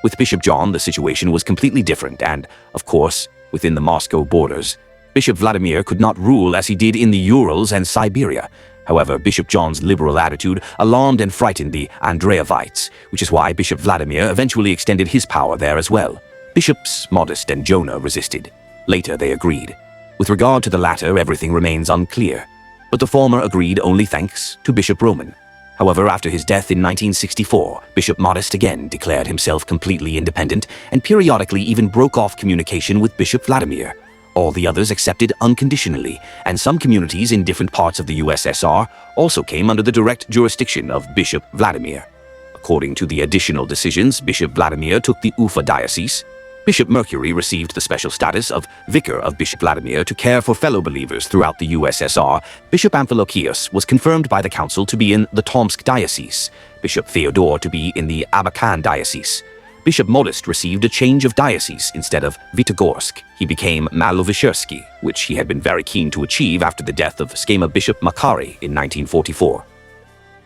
With Bishop John, the situation was completely different and, of course, within the Moscow borders. Bishop Vladimir could not rule as he did in the Urals and Siberia. However, Bishop John's liberal attitude alarmed and frightened the Andreevites, which is why Bishop Vladimir eventually extended his power there as well. Bishops Modest and Jonah resisted. Later they agreed. With regard to the latter, everything remains unclear, but the former agreed only thanks to Bishop Roman. However, after his death in 1964, Bishop Modest again declared himself completely independent and periodically even broke off communication with Bishop Vladimir. All the others accepted unconditionally, and some communities in different parts of the USSR also came under the direct jurisdiction of Bishop Vladimir. According to the additional decisions, Bishop Vladimir took the Ufa diocese. Bishop Mercury received the special status of Vicar of Bishop Vladimir to care for fellow believers throughout the USSR. Bishop Amphilochius was confirmed by the council to be in the Tomsk diocese, Bishop Theodore to be in the Abakan diocese. Bishop Modest received a change of diocese. Instead of Vitogorsk, he became Malovychersky, which he had been very keen to achieve after the death of Schema Bishop Makary in 1944.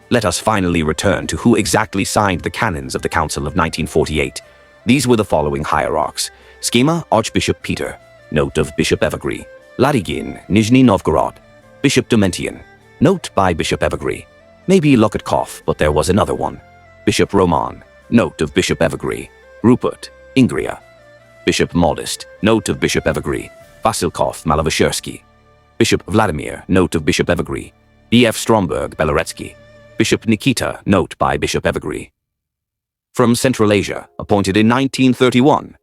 Let us finally return to who exactly signed the canons of the Council of 1948. These were the following hierarchs: Schema, Archbishop Peter, note of Bishop Evergrey; Ladygin, Nizhny Novgorod; Bishop Domitian, note by Bishop Evergrey. Maybe Lokotkov, but there was another one. Bishop Roman, note of Bishop Evergrey; Rupert, Ingria; Bishop Modest, note of Bishop Evergrey; Vasilkov, Malovychersky; Bishop Vladimir, note of Bishop Evergrey; B.F. Stromberg, Beloretsky; Bishop Nikita, note by Bishop Evergrey. From Central Asia, appointed in 1931,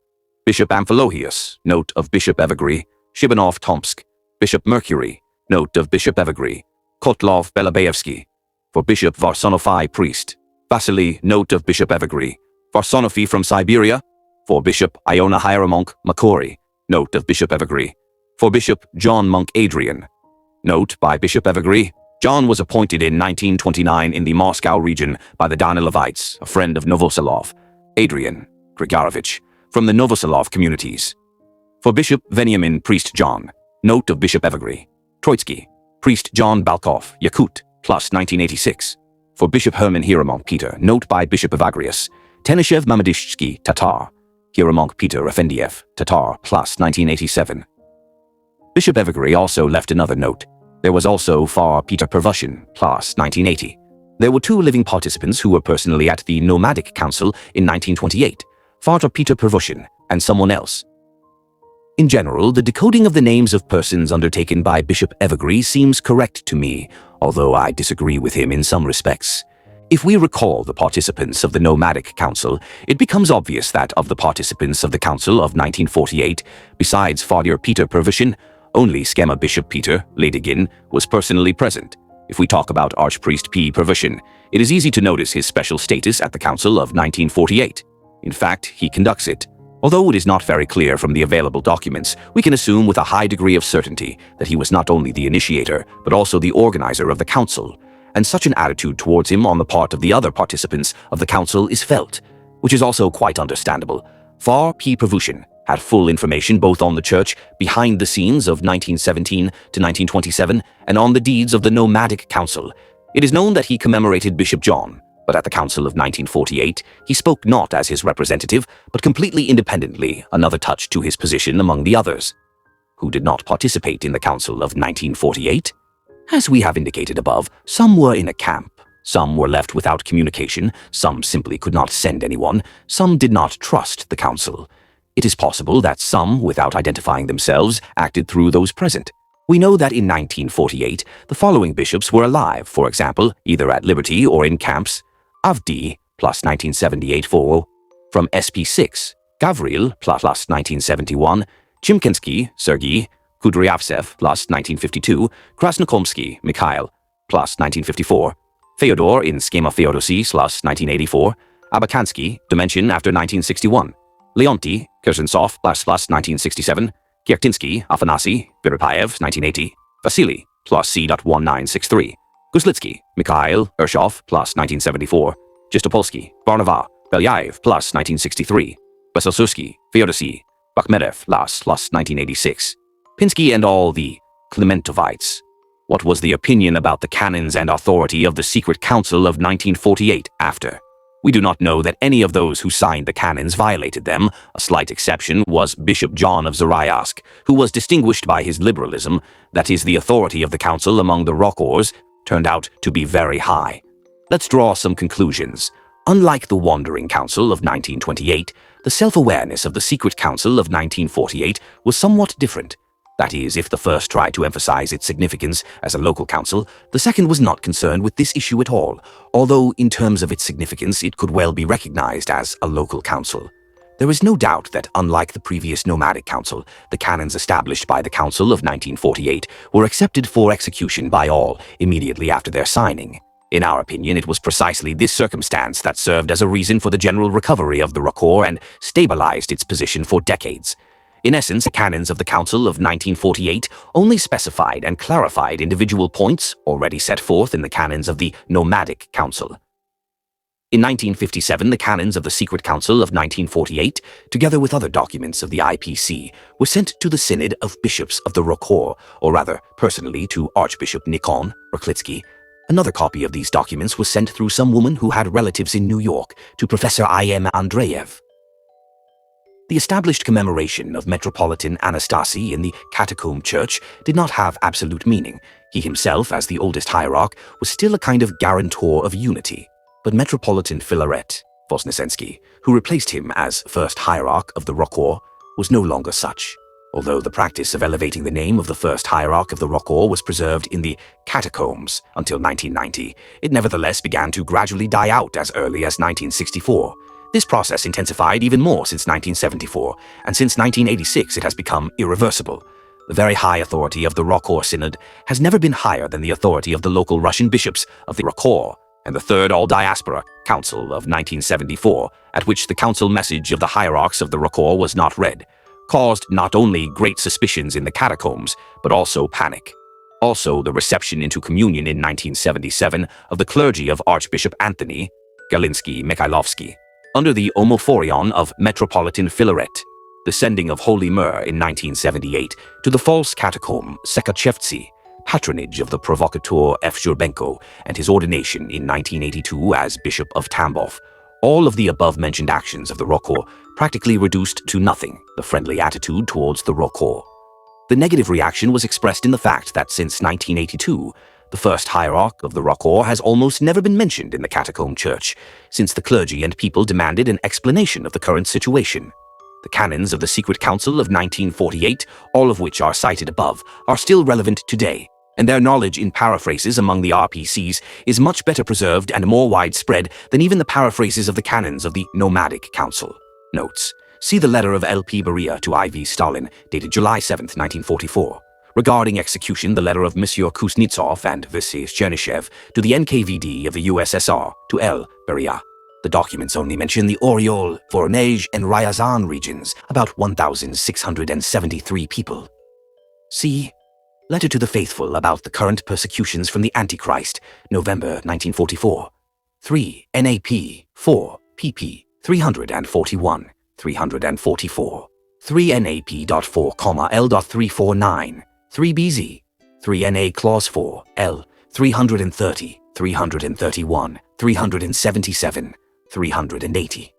Bishop Amphilochius, note of Bishop Evergrey; Shibanov, Tomsk; Bishop Mercury, note of Bishop Evergrey; Kotlov, Belabaevsky; for Bishop Varsonofy, priest; Vasily, note of Bishop Evergrey; Varsonofy from Siberia; for Bishop Iona Hieromonk Makori, note of Bishop Evergrey; for Bishop John Monk Adrian, note by Bishop Evergrey. John was appointed in 1929 in the Moscow region by the Danilovites, a friend of Novoselov; Adrian Grigorovich, from the Novoselov communities. For Bishop Veniamin, priest John, note of Bishop Evergrey; Troitsky, priest John Balkov, Yakut, plus 1986. For Bishop Herman Hieromonk Peter, note by Bishop Evagrius; Tenishev Mamadishsky, Tatar; Hieromonk Peter Afendiev, Tatar, plus 1987. Bishop Evergrey also left another note. There was also Far Peter Pervushin, plus 1980. There were two living participants who were personally at the Nomadic Council in 1928, Father Peter Pervushin and someone else. In general, the decoding of the names of persons undertaken by Bishop Evergrey seems correct to me, although I disagree with him in some respects. If we recall the participants of the Nomadic Council, it becomes obvious that of the participants of the Council of 1948, besides Father Peter Pervushin, only Schema Bishop Peter, Ladygin, was personally present. If we talk about Archpriest P. Pervushin, it is easy to notice his special status at the Council of 1948. In fact, he conducts it. Although it is not very clear from the available documents, we can assume with a high degree of certainty that he was not only the initiator, but also the organizer of the Council, and such an attitude towards him on the part of the other participants of the Council is felt, which is also quite understandable. Far P. Pervushin had full information both on the church behind the scenes of 1917 to 1927 and on the deeds of the Nomadic Council. It is known that he commemorated Bishop John, but at the Council of 1948, he spoke not as his representative, but completely independently, another touch to his position among the others. Who did not participate in the Council of 1948? As we have indicated above, some were in a camp, some were left without communication, some simply could not send anyone, some did not trust the Council. It is possible that some, without identifying themselves, acted through those present. We know that in 1948, the following bishops were alive, for example, either at liberty or in camps: Avdi, plus 1978-4, from SP6, Gavril, plus 1971, Chimkensky, Sergei, Kudryavtsev, plus 1952, Krasnokomsky, Mikhail, plus 1954, Fyodor in Schema Feodosi, plus 1984, Abakansky, Dimension after 1961, Leonti, Kersensov, plus 1967, Kiertinsky, Afanasy, Viripayev, 1980, Vasily, plus C.1963, Guslitsky, Mikhail, Urshov, plus 1974, Jistopolsky, Barnava, Belyaev, plus 1963, Vasilsursky, Feodosy, Bakhmedev, plus 1986, Pinsky and all the Clementovites. What was the opinion about the canons and authority of the secret council of 1948 after? We do not know that any of those who signed the canons violated them. A slight exception was Bishop John of Zoroaster, who was distinguished by his liberalism, that is, the authority of the council among the rockors turned out to be very high. Let's draw some conclusions. Unlike the Wandering Council of 1928, the self-awareness of the Secret Council of 1948 was somewhat different. That is, if the first tried to emphasize its significance as a local council, the second was not concerned with this issue at all, although in terms of its significance it could well be recognized as a local council. There is no doubt that unlike the previous Nomadic Council, the canons established by the Council of 1948 were accepted for execution by all immediately after their signing. In our opinion, it was precisely this circumstance that served as a reason for the general recovery of the Rockor and stabilized its position for decades. In essence, the canons of the Council of 1948 only specified and clarified individual points already set forth in the canons of the Nomadic Council. In 1957, the canons of the Secret Council of 1948, together with other documents of the IPC, were sent to the Synod of Bishops of the Rockor, or rather, personally to Archbishop Tikhon Roklitsky. Another copy of these documents was sent through some woman who had relatives in New York to Professor I.M. Andreev. The established commemoration of Metropolitan Anastasi in the Catacomb Church did not have absolute meaning. He himself, as the oldest hierarch, was still a kind of guarantor of unity. But Metropolitan Filaret Vosnesensky, who replaced him as first hierarch of the Rockor, was no longer such. Although the practice of elevating the name of the first hierarch of the Rockor was preserved in the Catacombs until 1990, it nevertheless began to gradually die out as early as 1964. This process intensified even more since 1974, and since 1986 it has become irreversible. The very high authority of the Rockor Synod has never been higher than the authority of the local Russian bishops of the Rockor and the Third All-Diaspora Council of 1974, at which the council message of the hierarchs of the Rockor was not read, caused not only great suspicions in the catacombs, but also panic. Also, the reception into communion in 1977 of the clergy of Archbishop Anthony Galinsky-Mikhailovsky under the Omophorion of Metropolitan Filaret, the sending of Holy Myrrh in 1978 to the false catacomb Sekachevtsy, patronage of the provocateur F. Zhurbenko, and his ordination in 1982 as Bishop of Tambov. All of the above-mentioned actions of the Rockor practically reduced to nothing the friendly attitude towards the Rockor. The negative reaction was expressed in the fact that since 1982, the first hierarch of the Rockor has almost never been mentioned in the Catacomb Church, since the clergy and people demanded an explanation of the current situation. The canons of the Secret Council of 1948, all of which are cited above, are still relevant today, and their knowledge in paraphrases among the RPCs is much better preserved and more widespread than even the paraphrases of the canons of the Nomadic Council. Notes: see the letter of L.P. Beria to I.V. Stalin, dated July 7, 1944. Regarding execution, the letter of Monsieur Kuznetsov and Vasily Chernishev to the NKVD of the USSR, to L. Beria. The documents only mention the Oryol, Voronezh, and Ryazan regions, about 1,673 people. See Letter to the Faithful about the current persecutions from the Antichrist, November 1944. 3 NAP 4 pp 341, 344. 3 NAP.4, L.349. 3 BZ, 3 NA Clause 4, L, 330, 331, 377, 380.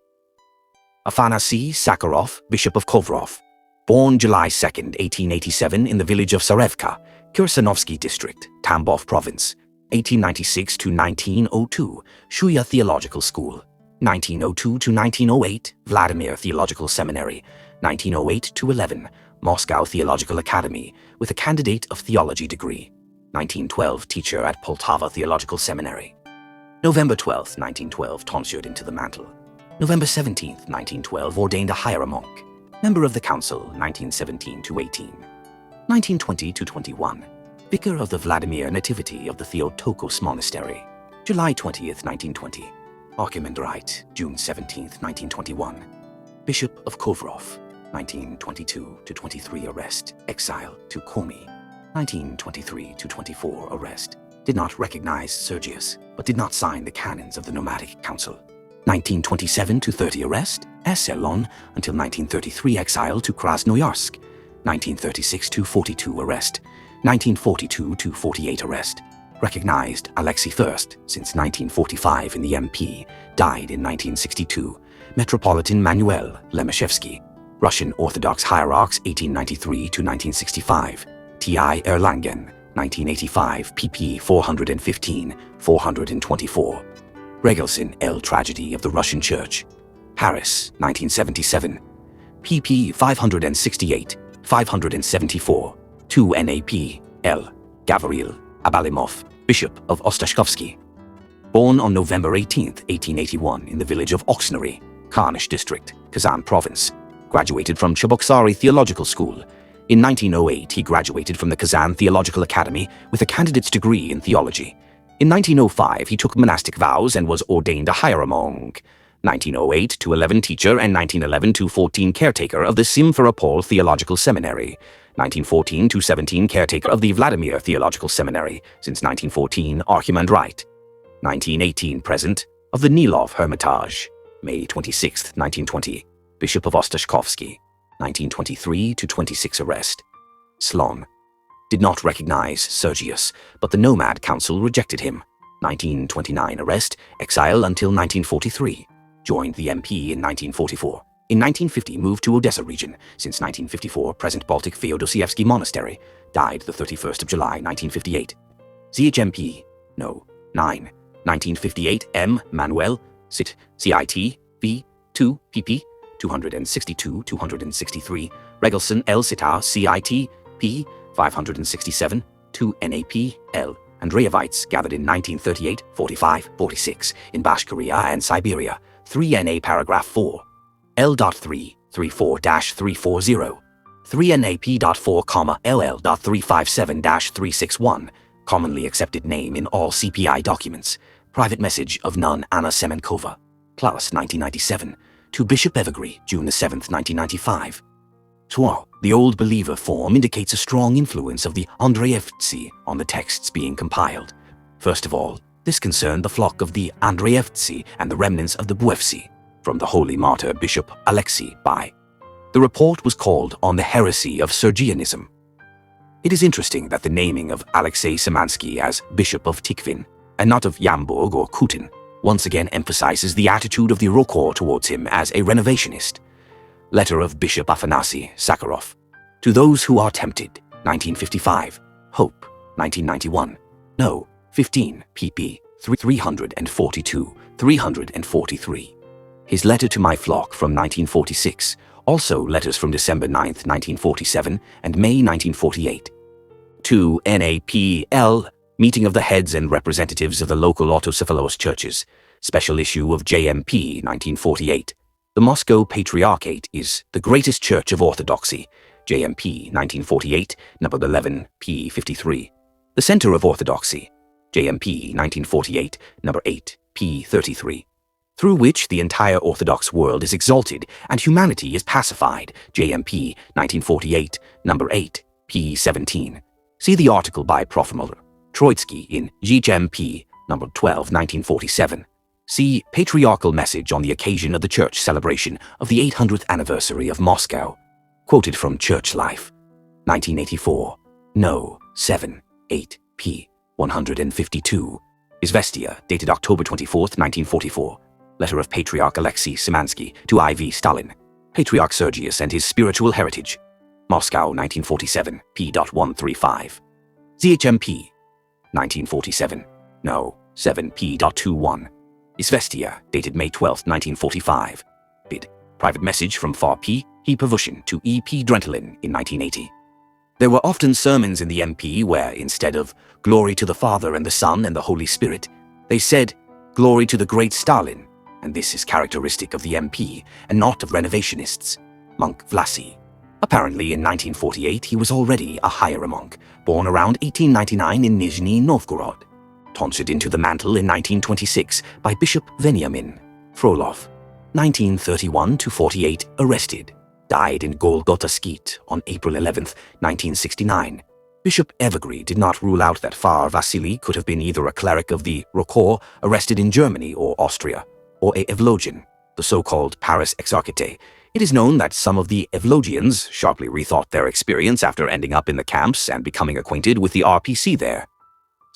Afanasy Sakharov, Bishop of Kovrov, born July 2, 1887 in the village of Sarevka, Khersonovsky District, Tambov Province, 1896 to 1902, Shuya Theological School, 1902 to 1908, Vladimir Theological Seminary, 1908 to 11, Moscow Theological Academy, with a Candidate of Theology degree. 1912, teacher at Poltava Theological Seminary. November 12, 1912, tonsured into the mantle. November 17, 1912, ordained a hieromonk. Member of the Council, 1917 to 18. 1920 to 21, Vicar of the Vladimir Nativity of the Theotokos Monastery. July 20, 1920. Archimandrite, June 17, 1921. Bishop of Kovrov. 1922 to 23, arrest, exile to Komi. 1923 to 24, arrest. Did not recognize Sergius, but did not sign the canons of the Nomadic Council. 1927 to 30, arrest, Eselon, until 1933, exile to Krasnoyarsk. 1936 to 42, arrest. 1942 to 48, arrest. recognized Alexei I since 1945 in the MP, died in 1962, Metropolitan Manuel Lemashevsky, Russian Orthodox Hierarchs 1893 to 1965, T.I. Erlangen, 1985, pp. 415, 424. Regelson L. Tragedy of the Russian Church, Paris, 1977, pp. 568, 574. 2 NAP, L. Gavril Abalimov, Bishop of Ostashkovsky. Born on November 18, 1881 in the village of Oksnary, Karnish District, Kazan Province. Graduated from Cheboksary Theological School. In 1908, he graduated from the Kazan Theological Academy with a candidate's degree in theology. In 1905, he took monastic vows and was ordained a hieromonk. 1908 to 11 teacher and 1911 to 14 caretaker of the Simferopol Theological Seminary. 1914 to 17 caretaker of the Vladimir Theological Seminary, since 1914 archimandrite. 1918 present of the Nilov Hermitage. May 26, 1920, Bishop of Ostashkovsky. 1923 to 26 arrest. Slon. Did not recognize Sergius, but the Nomad Council rejected him. 1929 arrest, exile until 1943. Joined the MP in 1944. In 1950 moved to Odessa region. Since 1954 present Baltic Feodosievsky Monastery. Died the 31st of July 1958. CHMP. No. 9. 1958 M. Manuel. Cit. CIT. V. 2. pp. 262-263. Regelson L. Sitar. CIT. P. 567. 2 NAP. L. Andreevites gathered in 1938, 45, 46 in Bashkiria and Siberia. 3 NA paragraph 4. L.3, 34-340. 3 NAP.4, LL.357-361. Commonly accepted name in all CPI documents. Private message of nun Anna Semenkova. Class 1997. To Bishop Evergrey, June 7, 1995. The Old Believer form indicates a strong influence of the Andreevtsy on the texts being compiled. First of all, this concerned the flock of the Andreevtsy and the remnants of the Buevsy, from the holy martyr Bishop Alexei by. The report was called On the Heresy of Sergianism. It is interesting that the naming of Alexei Samansky as Bishop of Tikhvin, and not of Yamburg or Kutin, once again emphasizes the attitude of the Rokor towards him as a renovationist. Letter of Bishop Afanasy Sakharov. To those who are tempted, 1955. Hope, 1991. No, 15, pp. 342, 343. His letter to my flock from 1946. Also letters from December 9, 1947 and May 1948. 2 NAPL, Meeting of the Heads and Representatives of the Local Autocephalous Churches. Special issue of JMP, 1948. The Moscow Patriarchate is the greatest church of orthodoxy. JMP 1948, number 11, p. 53. The Center of Orthodoxy. JMP 1948, number 8, p. 33. Through which the entire Orthodox world is exalted and humanity is pacified. JMP 1948, number 8, p. 17. See the article by Prof. Troitsky in JMP, number 12, 1947. See Patriarchal Message on the occasion of the church celebration of the 800th anniversary of Moscow. Quoted from Church Life. 1984. No. 7. 8. p. 152. Izvestia, dated October 24, 1944. Letter of Patriarch Alexei Samansky to I.V. Stalin. Patriarch Sergius and his spiritual heritage. Moscow, 1947, p.135. ZHMP. 1947. No. 7. p.21. Izvestia, dated May 12, 1945. Bid. Private message from Far P. Pavushin to E. P. Drentelin in 1980. There were often sermons in the MP where, instead of "Glory to the Father and the Son and the Holy Spirit," they said, "Glory to the great Stalin," and this is characteristic of the MP and not of renovationists. Monk Vlasy. Apparently in 1948 he was already a hieromonk, born around 1899 in Nizhny Novgorod. Tonsured into the mantle in 1926 by Bishop Veniamin Frolov. 1931-48 arrested. Died in Golgotha Skeet on April 11, 1969. Bishop Evergrey did not rule out that Far Vasily could have been either a cleric of the Rokor arrested in Germany or Austria, or a Evlogian, the so-called Paris Exarchate. It is known that some of the Evlogians sharply rethought their experience after ending up in the camps and becoming acquainted with the RPC there.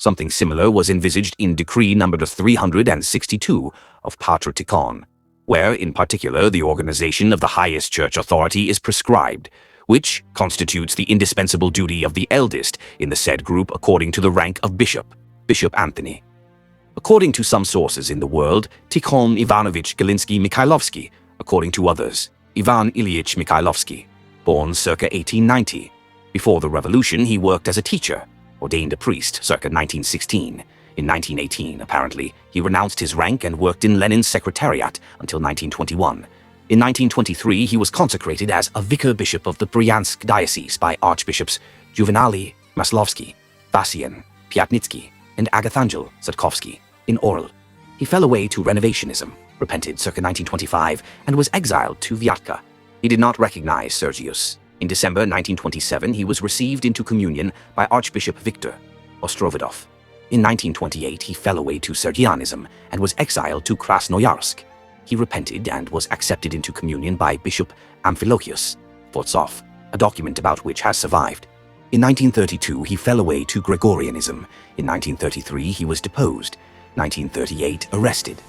Something similar was envisaged in Decree number 362 of Patriarch Tikhon, where, in particular, the organization of the highest church authority is prescribed, which constitutes the indispensable duty of the eldest in the said group according to the rank of bishop, Bishop Anthony. According to some sources in the world, Tikhon Ivanovich Galinsky-Mikhailovsky, according to others, Ivan Ilyich Mikhailovsky, born circa 1890. Before the revolution, he worked as a teacher, ordained a priest circa 1916. In 1918, apparently, he renounced his rank and worked in Lenin's secretariat until 1921. In 1923, he was consecrated as a vicar bishop of the Bryansk diocese by Archbishops Juvenali Maslovsky, Vasian, Pyatnitsky, and Agathangel Sadkovsky in Orel. He fell away to Renovationism, repented circa 1925, and was exiled to Vyatka. He did not recognize Sergius. In December 1927, he was received into communion by Archbishop Viktor Ostrovodov. In 1928, he fell away to Sergianism and was exiled to Krasnoyarsk. He repented and was accepted into communion by Bishop Amphilochius Fortsov, a document about which has survived. In 1932, he fell away to Gregorianism. In 1933, he was deposed. 1938, arrested.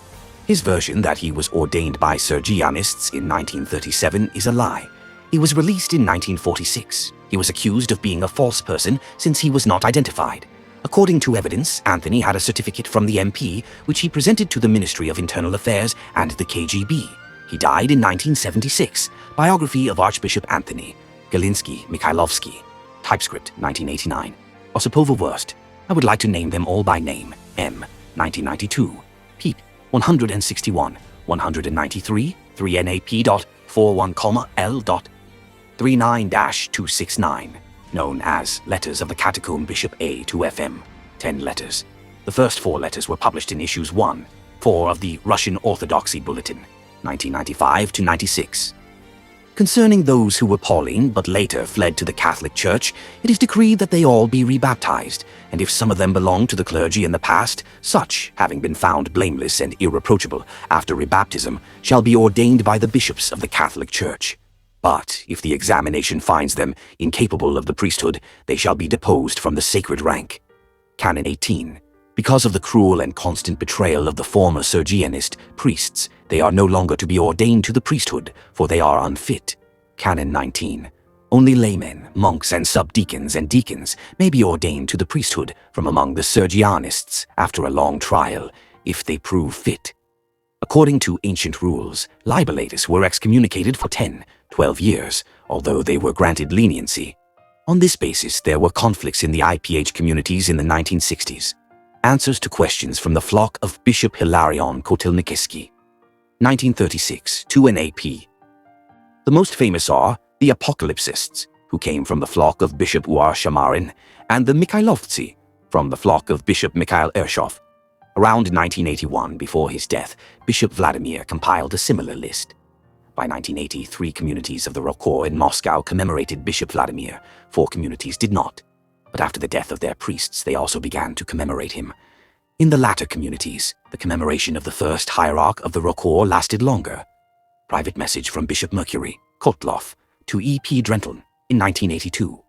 His version that he was ordained by Sergianists in 1937 is a lie. He was released in 1946. He was accused of being a false person since he was not identified. According to evidence, Anthony had a certificate from the MP, which he presented to the Ministry of Internal Affairs and the KGB. He died in 1976. Biography of Archbishop Anthony Galinsky-Mikhailovsky. Typescript, 1989. Osipova Wurst. I would like to name them all by name. M, 1992. Pete, 161, 193, 3NAP.41, L.39-269. Known as Letters of the Catacomb Bishop A to FM, 10 letters. The first 4 letters were published in issues 1, 4 of the Russian Orthodoxy Bulletin, 1995-96. Concerning those who were Pauline but later fled to the Catholic Church, it is decreed that they all be rebaptized, and if some of them belonged to the clergy in the past, such, having been found blameless and irreproachable after rebaptism, shall be ordained by the bishops of the Catholic Church. But if the examination finds them incapable of the priesthood, they shall be deposed from the sacred rank. Canon 18. Because of the cruel and constant betrayal of the former Sergianist priests, they are no longer to be ordained to the priesthood, for they are unfit. Canon 19. Only laymen, monks, and subdeacons and deacons may be ordained to the priesthood from among the Sergianists after a long trial, if they prove fit. According to ancient rules, libelators were excommunicated for 10-12 years, although they were granted leniency. On this basis, there were conflicts in the IPH communities in the 1960s. Answers to questions from the flock of Bishop Hilarion Kotelnikiski. 1936, 2NAP. The most famous are the Apocalypsists, who came from the flock of Bishop Uar Shamarin, and the Mikhailovtsi, from the flock of Bishop Mikhail Ershov. Around 1981, before his death, Bishop Vladimir compiled a similar list. By 1980, 3 communities of the Rokor in Moscow commemorated Bishop Vladimir. 4 communities did not. But after the death of their priests, they also began to commemorate him. In the latter communities, the commemoration of the first hierarch of the Rokor lasted longer. Private message from Bishop Mercury, Kotlov, to E.P. Drenteln in 1982.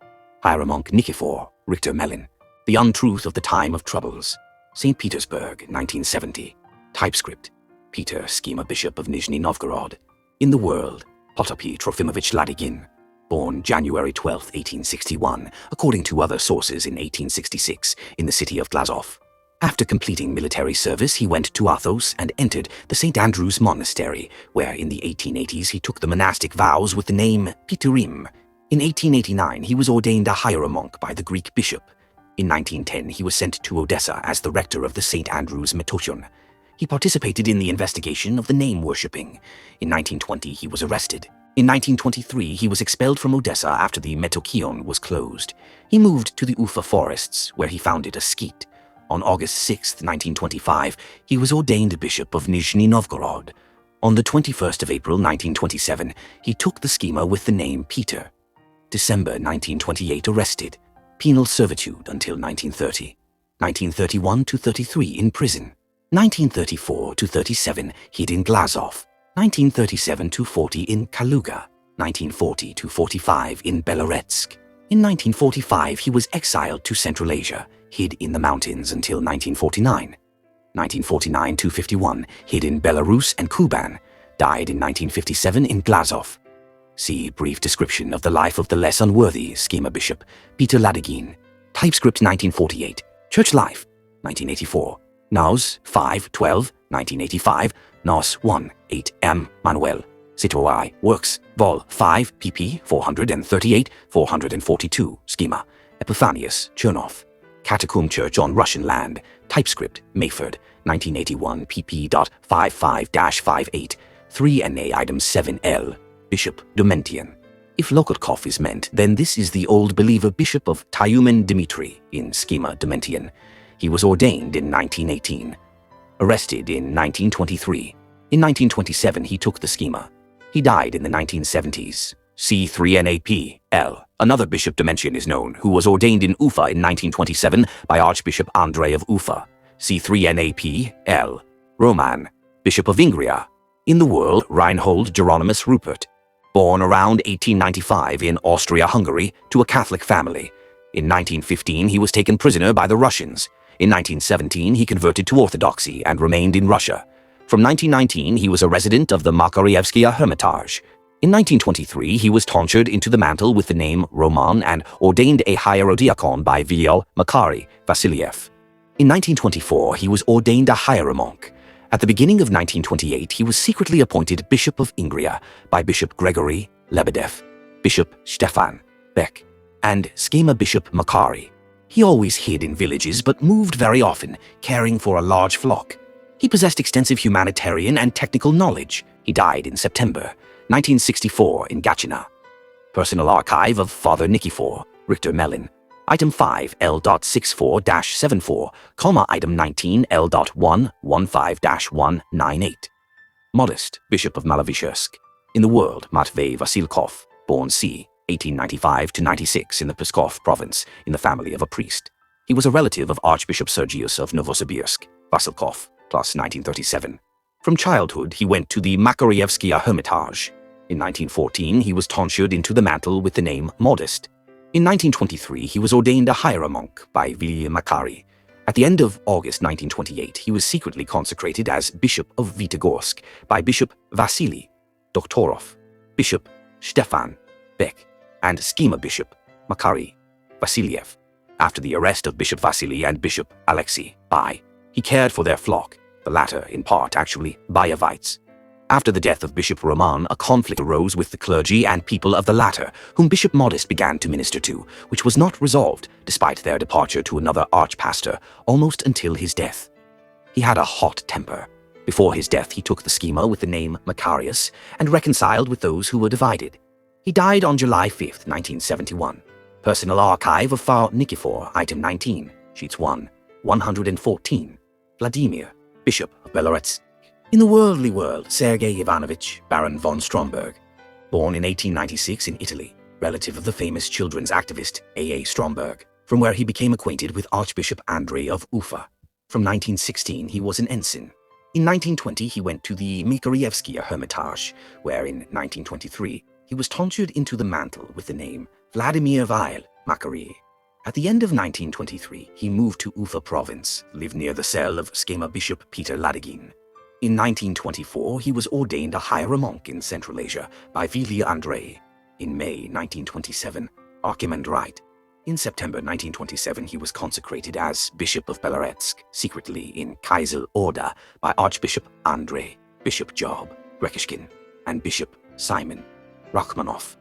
Hieromonk Nikifor, Richter Melin, The Untruth of the Time of Troubles. St. Petersburg, 1970. Typescript. Peter, Schema Bishop of Nizhny Novgorod. In the world, Potapy Trofimovich Ladigin, born January 12, 1861, according to other sources in 1866, in the city of Glazov. After completing military service, he went to Athos and entered the St. Andrew's Monastery, where in the 1880s he took the monastic vows with the name Peterim. In 1889, he was ordained a hieromonk by the Greek bishop. In 1910, he was sent to Odessa as the rector of the St. Andrew's Metochion. He participated in the investigation of the name-worshipping. In 1920, he was arrested. In 1923, he was expelled from Odessa after the Metochion was closed. He moved to the Ufa forests, where he founded a skete. On August 6, 1925, he was ordained bishop of Nizhny Novgorod. On the 21st of April, 1927, he took the schema with the name Peter. December 1928, arrested. Penal servitude until 1930. 1931-33 in prison. 1934-37 hid in Glazov. 1937-40 in Kaluga. 1940-45 in Beloretsk. In 1945 he was exiled to Central Asia. hid in the mountains until 1949. 1949-51, hid in Belarus and Kuban, died in 1957 in Glazov. See brief description of the life of the less unworthy schema bishop Peter Ladygin. Typescript 1948, Church Life 1984, Nos 5-12, 1985, Nos 1, 8M, Manuel, Citoy, Works, Vol 5, pp. 438, 442, Schema, Epiphanius, Chernov, Catacomb Church on Russian Land, Typescript, Mayford, 1981, pp.55-58, 3NA item 7L, Bishop Domentian. If Lokotkov is meant, then this is the old believer bishop of Tyumen Dmitry in Schema Domentian. He was ordained in 1918. Arrested in 1923. In 1927 he took the schema. He died in the 1970s. C3NAP L. Another Bishop Domentian is known, who was ordained in Ufa in 1927 by Archbishop Andrei of Ufa. C3NAP L. Roman, Bishop of Ingria. In the world, Reinhold Geronimus Rupert. Born around 1895 in Austria-Hungary to a Catholic family. In 1915 he was taken prisoner by the Russians. In 1917 he converted to orthodoxy and remained in Russia. From 1919 he was a resident of the Makarievskaya Hermitage. In 1923 he was tonsured into the mantle with the name Roman and ordained a hierodiakon by Vil Makary Vasiliev. In 1924 he was ordained a hieromonk. At the beginning of 1928 he was secretly appointed Bishop of Ingria by Bishop Gregory Lebedev, Bishop Stefan Beck, and Schema Bishop Makary. He always hid in villages but moved very often, caring for a large flock. He possessed extensive humanitarian and technical knowledge. He died in September 1964 in Gachina. Personal Archive of Father Nikifor, Richter Mellin. Item 5 L.64-74, item 19 L.115-198. Modest, Bishop of Malavishursk. In the world, Matvey Vasilkov, born c. 1895-96 in the Pskov province, in the family of a priest. He was a relative of Archbishop Sergius of Novosibirsk, Vasilkov, plus 1937. From childhood, he went to the Makarievskaya Hermitage. In 1914, he was tonsured into the mantle with the name Modest. In 1923, he was ordained a hieromonk by Vil Makary. At the end of August 1928, he was secretly consecrated as Bishop of Vitebsk by Bishop Vasily Doktorov, Bishop Stefan Beck, and Schema Bishop Makary Vasiliev. After the arrest of Bishop Vasily and Bishop Alexei Bai, he cared for their flock, the latter in part actually Bayevites. After the death of Bishop Roman, a conflict arose with the clergy and people of the latter, whom Bishop Modest began to minister to, which was not resolved, despite their departure to another archpastor, almost until his death. He had a hot temper. Before his death he took the schema with the name Macarius and reconciled with those who were divided. He died on July 5, 1971. Personal Archive of Father Nikifor, item 19, sheets 1, 114. Vladimir, Bishop of Belarus. In the worldly world, Sergei Ivanovich, Baron von Stromberg. Born in 1896 in Italy, relative of the famous children's activist A.A. Stromberg, from where he became acquainted with Archbishop Andrei of Ufa. From 1916 he was an ensign. In 1920 he went to the Makarievskaya Hermitage, where in 1923 he was tonsured into the mantle with the name Vladimir Vil Makary. At the end of 1923 he moved to Ufa province, lived near the cell of Schema Bishop Peter Ladygin. In 1924 he was ordained a hieromonk in Central Asia by Vili Andrei. In May 1927, Archimandrite. In September 1927 he was consecrated as Bishop of Belarus, secretly in Kaisel Order by Archbishop Andrei, Bishop Job Grekishkin, and Bishop Simon Rachmanov.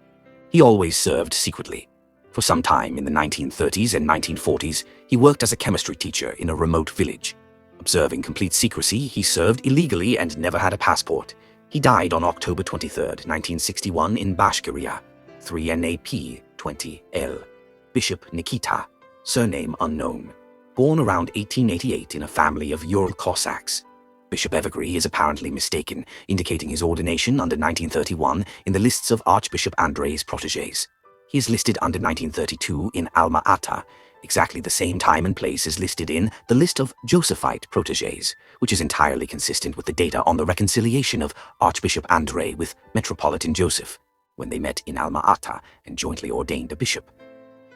He always served secretly. For some time in the 1930s and 1940s, he worked as a chemistry teacher in a remote village. Observing complete secrecy, he served illegally and never had a passport. He died on October 23, 1961 in Bashkiria, 3NAP 20L. Bishop Nikita, surname unknown. Born around 1888 in a family of Ural Cossacks. Bishop Evergrey is apparently mistaken, indicating his ordination under 1931 in the lists of Archbishop Andrei's protégés. He is listed under 1932 in Alma-Ata, exactly the same time and place is listed in the list of Josephite protégés, which is entirely consistent with the data on the reconciliation of Archbishop Andrei with Metropolitan Joseph, when they met in Alma-Ata and jointly ordained a bishop.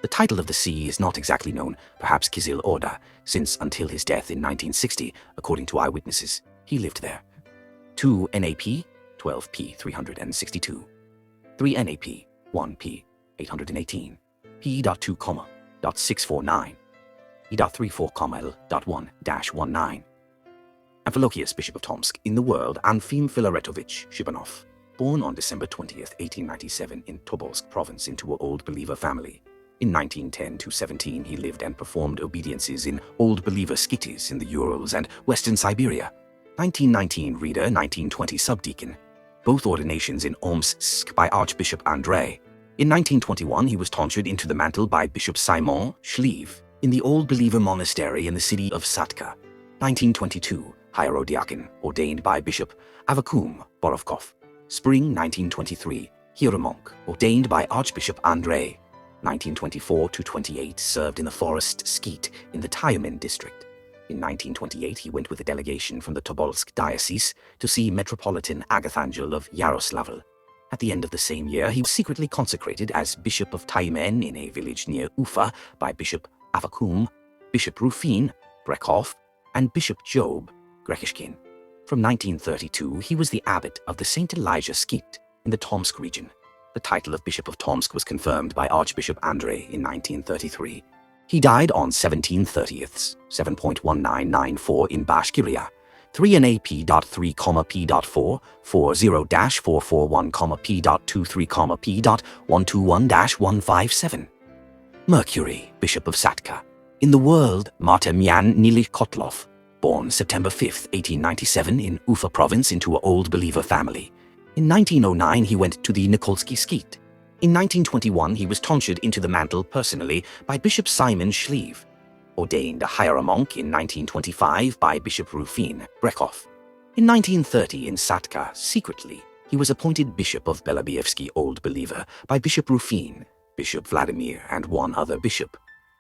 The title of the see is not exactly known, perhaps Kizil Orda, since until his death in 1960, according to eyewitnesses, he lived there. 2 NAP 12p 362, 3 NAP 1p 818, P.2, 649, E.34, Amphilochius, Bishop of Tomsk, in the world, Anfim Filaretovich Shibanov, born on December 20th, 1897 in Tobolsk province into an Old Believer family. In 1910-17, he lived and performed obediences in Old Believer skitties in the Urals and Western Siberia. 1919 reader, 1920 subdeacon. Both ordinations in Omsk by Archbishop Andrei. In 1921, he was tonsured into the mantle by Bishop Simon Schlieve in the Old Believer monastery in the city of Satka. 1922, hierodiacon, ordained by Bishop Avakum Borovkov. Spring 1923, hieromonk, ordained by Archbishop Andrei. 1924-28, served in the forest skit in the Tyumen district. In 1928, he went with a delegation from the Tobolsk diocese to see Metropolitan Agathangel of Yaroslavl. At the end of the same year, he was secretly consecrated as Bishop of Tyumen in a village near Ufa by Bishop Avakum, Bishop Rufin Brekhov, and Bishop Job Grechishkin. From 1932, he was the abbot of the St. Elijah skit in the Tomsk region. The title of Bishop of Tomsk was confirmed by Archbishop Andrei in 1933. He died on 17/30ths, 7.1994 in Bashkiria, 3 NAP.3, P.4, 40-441, P.23, P.121-157. Mercury, Bishop of Satka. In the world, Martemyan Nilich Kotlov, born September 5th, 1897 in Ufa province into an Old Believer family. In 1909, he went to the Nikolsky skit. In 1921, he was tonsured into the mantle personally by Bishop Simon Schlieve, ordained a hieromonk in 1925 by Bishop Rufin Brekhov. In 1930, in Satka, secretly, he was appointed Bishop of Belabievsky Old Believer by Bishop Rufin, Bishop Vladimir, and one other bishop.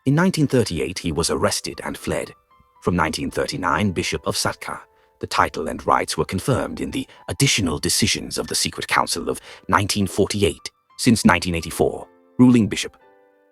In 1938, he was arrested and fled. From 1939, Bishop of Satka. The title and rights were confirmed in the additional decisions of the Secret Council of 1948, since 1984, ruling bishop.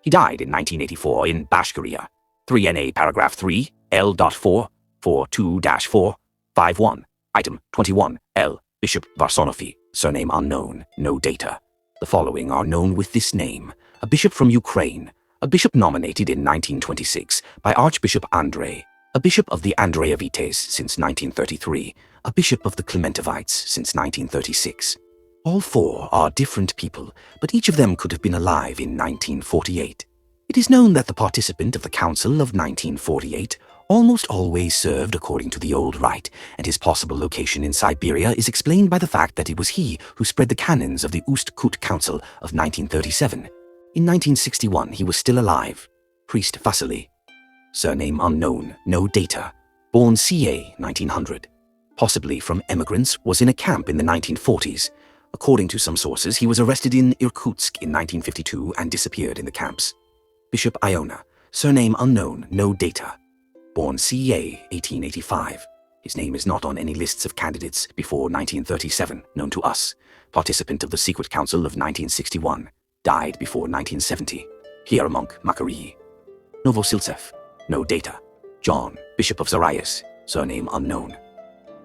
He died in 1984 in Bashkiria, 3 NA paragraph 3, L.4, 42-451, item 21, L, Bishop Varsonofy, surname unknown, no data. The following are known with this name: a bishop from Ukraine, a bishop nominated in 1926 by Archbishop Andrei, a bishop of the Andreevites since 1933, a bishop of the Clementivites since 1936. All four are different people, but each of them could have been alive in 1948. It is known that the participant of the Council of 1948 almost always served according to the old rite, and his possible location in Siberia is explained by the fact that it was he who spread the canons of the Ust-Kut Council of 1937. In 1961, he was still alive. Priest Vasily. Surname unknown, no data. Born ca. 1900. Possibly from emigrants, was in a camp in the 1940s. According to some sources, he was arrested in Irkutsk in 1952 and disappeared in the camps. Bishop Iona. Surname unknown, no data. Born ca. 1885. His name is not on any lists of candidates before 1937, known to us. Participant of the Secret Council of 1961. Died before 1970. Hieromonk Makariyi. Novosiltsev. No data. John, Bishop of Zarias. Surname unknown.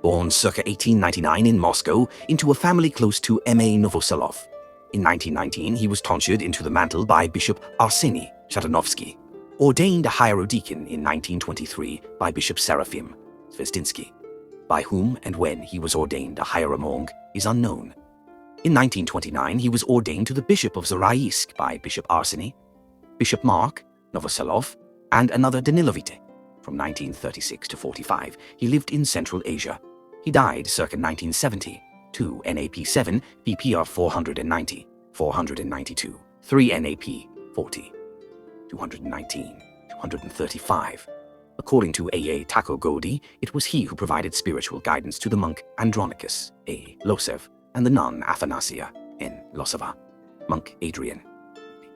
Born circa 1899 in Moscow into a family close to M.A. Novoselov. In 1919, he was tonsured into the mantle by Bishop Arseny Shatanovsky, ordained a hierodeacon in 1923 by Bishop Seraphim Zvezdinsky. By whom and when he was ordained a hieromonk is unknown. In 1929, he was ordained to the Bishop of Zaraisk by Bishop Arseny, Bishop Mark Novoselov, and another Danilovite. From 1936 to 45, he lived in Central Asia. He died circa 1970, 2 NAP7, PPR 490, 492, 3 NAP 40, 219, 235. According to A.A. Taco Godi, it was he who provided spiritual guidance to the monk Andronicus A. Losev and the nun Athanasia N. Loseva. Monk Adrian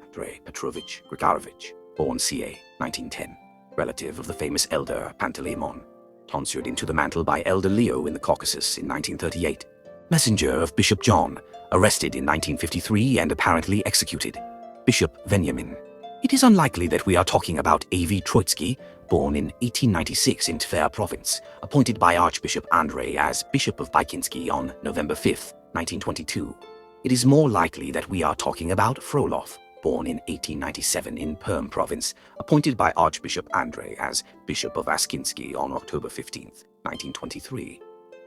Andrei Petrovich Grigorovich, born ca. 1910, relative of the famous elder Panteleimon, tonsured into the mantle by Elder Leo in the Caucasus in 1938. Messenger of Bishop John, arrested in 1953 and apparently executed. Bishop Benjamin. It is unlikely that we are talking about A.V. Troitsky, born in 1896 in Tver province, appointed by Archbishop Andrei as Bishop of Bykinski on November 5, 1922. It is more likely that we are talking about Frolov, born in 1897 in Perm province, appointed by Archbishop Andrei as Bishop of Askinsky on October 15, 1923.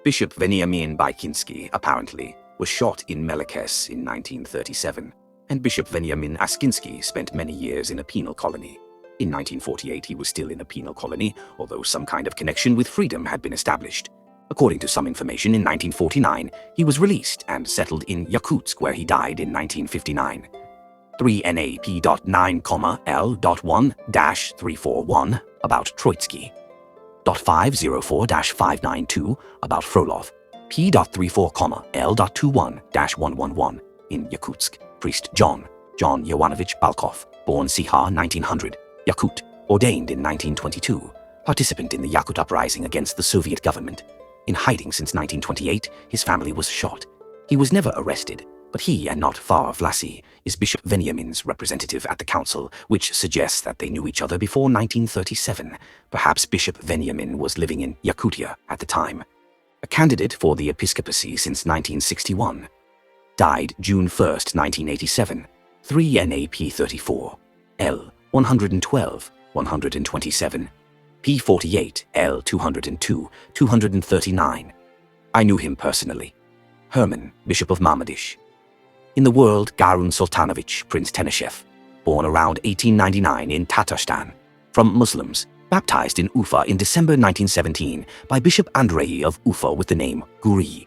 Bishop Veniamin Bykinski, apparently, was shot in Melekes in 1937, and Bishop Veniamin Askinsky spent many years in a penal colony. In 1948 he was still in a penal colony, although some kind of connection with freedom had been established. According to some information, in 1949 he was released and settled in Yakutsk, where he died in 1959. 3NAP.9, L.1-341 about Troitsky. .504-592 about Frolov. P.34, L.21-111 in Yakutsk. Priest John Yowanovich Balkov, born Sihar 1900, Yakut, ordained in 1922, participant in the Yakut uprising against the Soviet government. In hiding since 1928, his family was shot. He was never arrested, but he, and not Far Vlasy, is Bishop Veniamin's representative at the council, which suggests that they knew each other before 1937. Perhaps Bishop Veniamin was living in Yakutia at the time. A candidate for the episcopacy since 1961. Died June 1, 1987, 3NAP34, L112, 127, P48, L202, 239. I knew him personally. Herman, Bishop of Mamadish. In the world, Garun Sultanovich, Prince Tenishev, born around 1899 in Tatarstan, from Muslims, baptized in Ufa in December 1917 by Bishop Andrei of Ufa with the name Guri.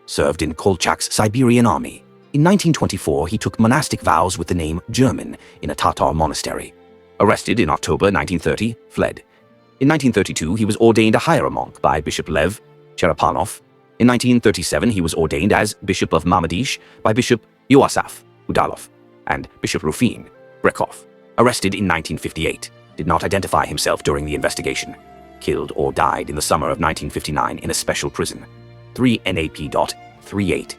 Served in Kolchak's Siberian army. In 1924, he took monastic vows with the name German in a Tatar monastery. Arrested in October 1930, fled. In 1932, he was ordained a hieromonk by Bishop Lev Cherepanov. In 1937, he was ordained as Bishop of Mamadish by Bishop Yoasaf Udalov and Bishop Rufin Brekov. Arrested in 1958, did not identify himself during the investigation. Killed or died in the summer of 1959 in a special prison. 3NAP.38,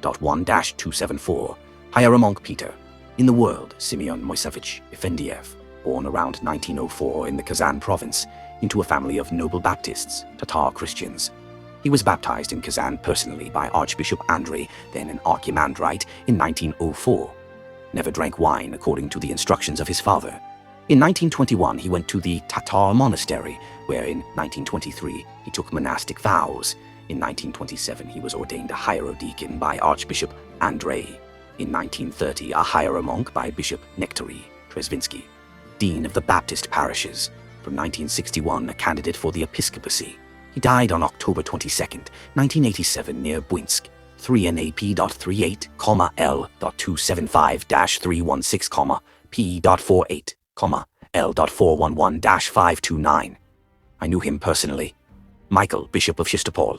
L.1-274. Hieromonk Peter. In the world, Simeon Moisevich Efendiev, born around 1904 in the Kazan province, into a family of noble Baptists, Tatar Christians. He was baptized in Kazan personally by Archbishop Andrei, then an archimandrite, in 1904. Never drank wine according to the instructions of his father. In 1921, he went to the Tatar monastery, where in 1923 he took monastic vows. In 1927, he was ordained a hierodeacon by Archbishop Andrei. In 1930, a hieromonk by Bishop Nectary Trezvinsky, dean of the Baptist parishes. From 1961, a candidate for the episcopacy. He died on October 22, 1987, near Buinsk. 3NAP.38, L.275-316, P.48, L.411-529. I knew him personally. Michael, Bishop of Chistopol.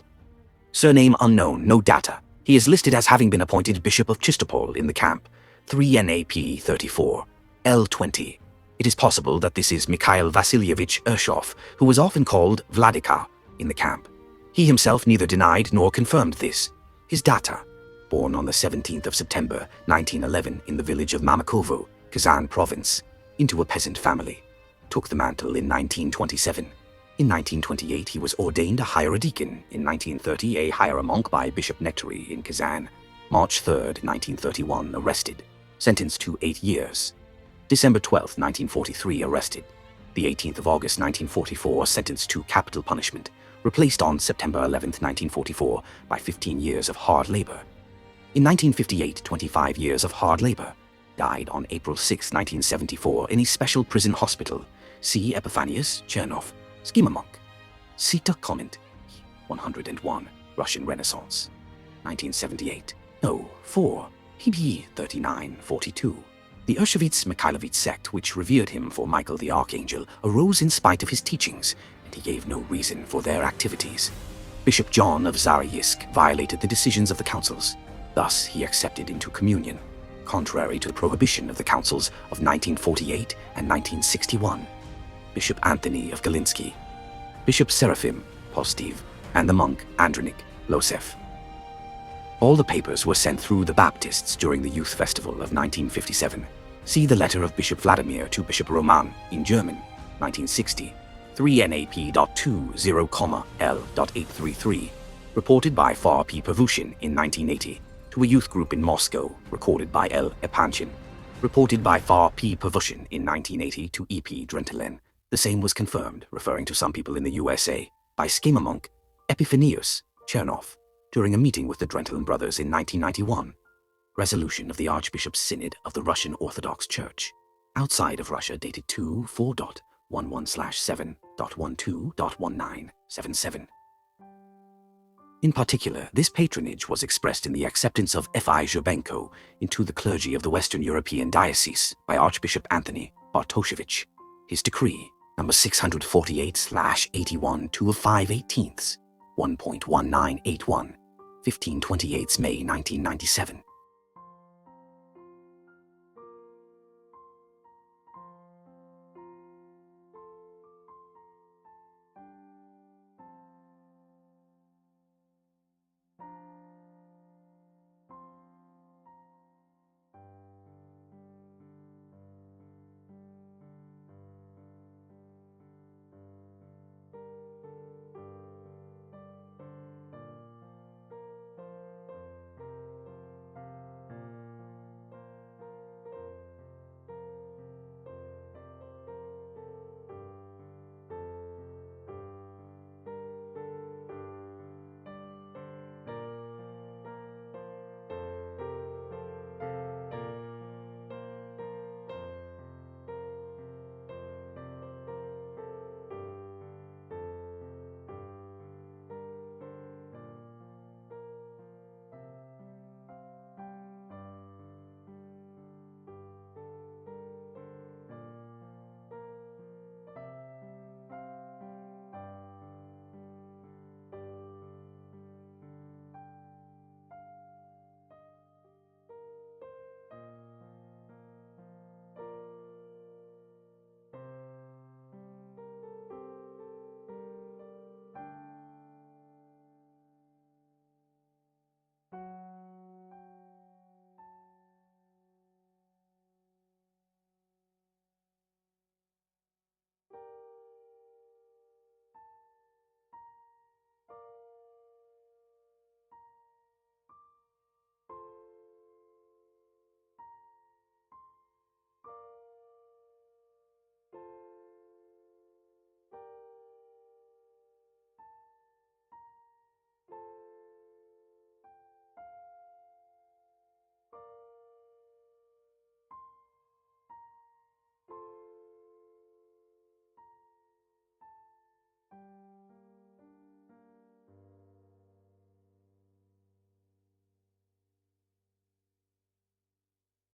Surname unknown, no data. He is listed as having been appointed Bishop of Chistopol in the camp. 3NAP34, L20. It is possible that this is Mikhail Vasilyevich Urshov, who was often called Vladika in the camp. He himself neither denied nor confirmed this. His data, born on the 17th of September 1911 in the village of Mamakovo, Kazan province, into a peasant family. Took the mantle in 1927. In 1928, he was ordained a hierodeacon. In 1930, a hieromonk by Bishop Nectary in Kazan. March 3, 1931, arrested. Sentenced to 8 years. December 12, 1943, arrested. The 18th of August, 1944, sentenced to capital punishment. Replaced on September 11, 1944, by 15 years of hard labor. In 1958, 25 years of hard labor. Died on April 6, 1974, in a special prison hospital. See Epiphanius Chernov, Schema Monk. Sita Comment, 101, Russian Renaissance. 1978, no, 4, Hebrew 3942. The Urshovitz Mikhailovich sect, which revered him for Michael the Archangel, arose in spite of his teachings, and he gave no reason for their activities. Bishop John of Zarayisk violated the decisions of the councils. Thus, he accepted into communion, contrary to the prohibition of the councils of 1948 and 1961. Bishop Anthony of Galinsky, Bishop Seraphim Postiv, and the monk Andronik Losef. All the papers were sent through the Baptists during the Youth Festival of 1957. See the letter of Bishop Vladimir to Bishop Roman in German, 1960, 3NAP.20, reported by Far P. Pavushin in 1980, to a youth group in Moscow, recorded by L. Epanchin, reported by Far P. Pavushin in 1980 to E.P. Drentelin. The same was confirmed, referring to some people in the USA, by Schema monk Epiphanius Chernov during a meeting with the Drentelin brothers in 1991. Resolution of the Archbishop's Synod of the Russian Orthodox Church, outside of Russia, dated 2/4.11/7.12.1977. In particular, this patronage was expressed in the acceptance of F.I. Zhubenko into the clergy of the Western European Diocese by Archbishop Anthony Bartoshevich. His decree, number 648/81 2 of 5/18, 1.1981, 1528 May 1997.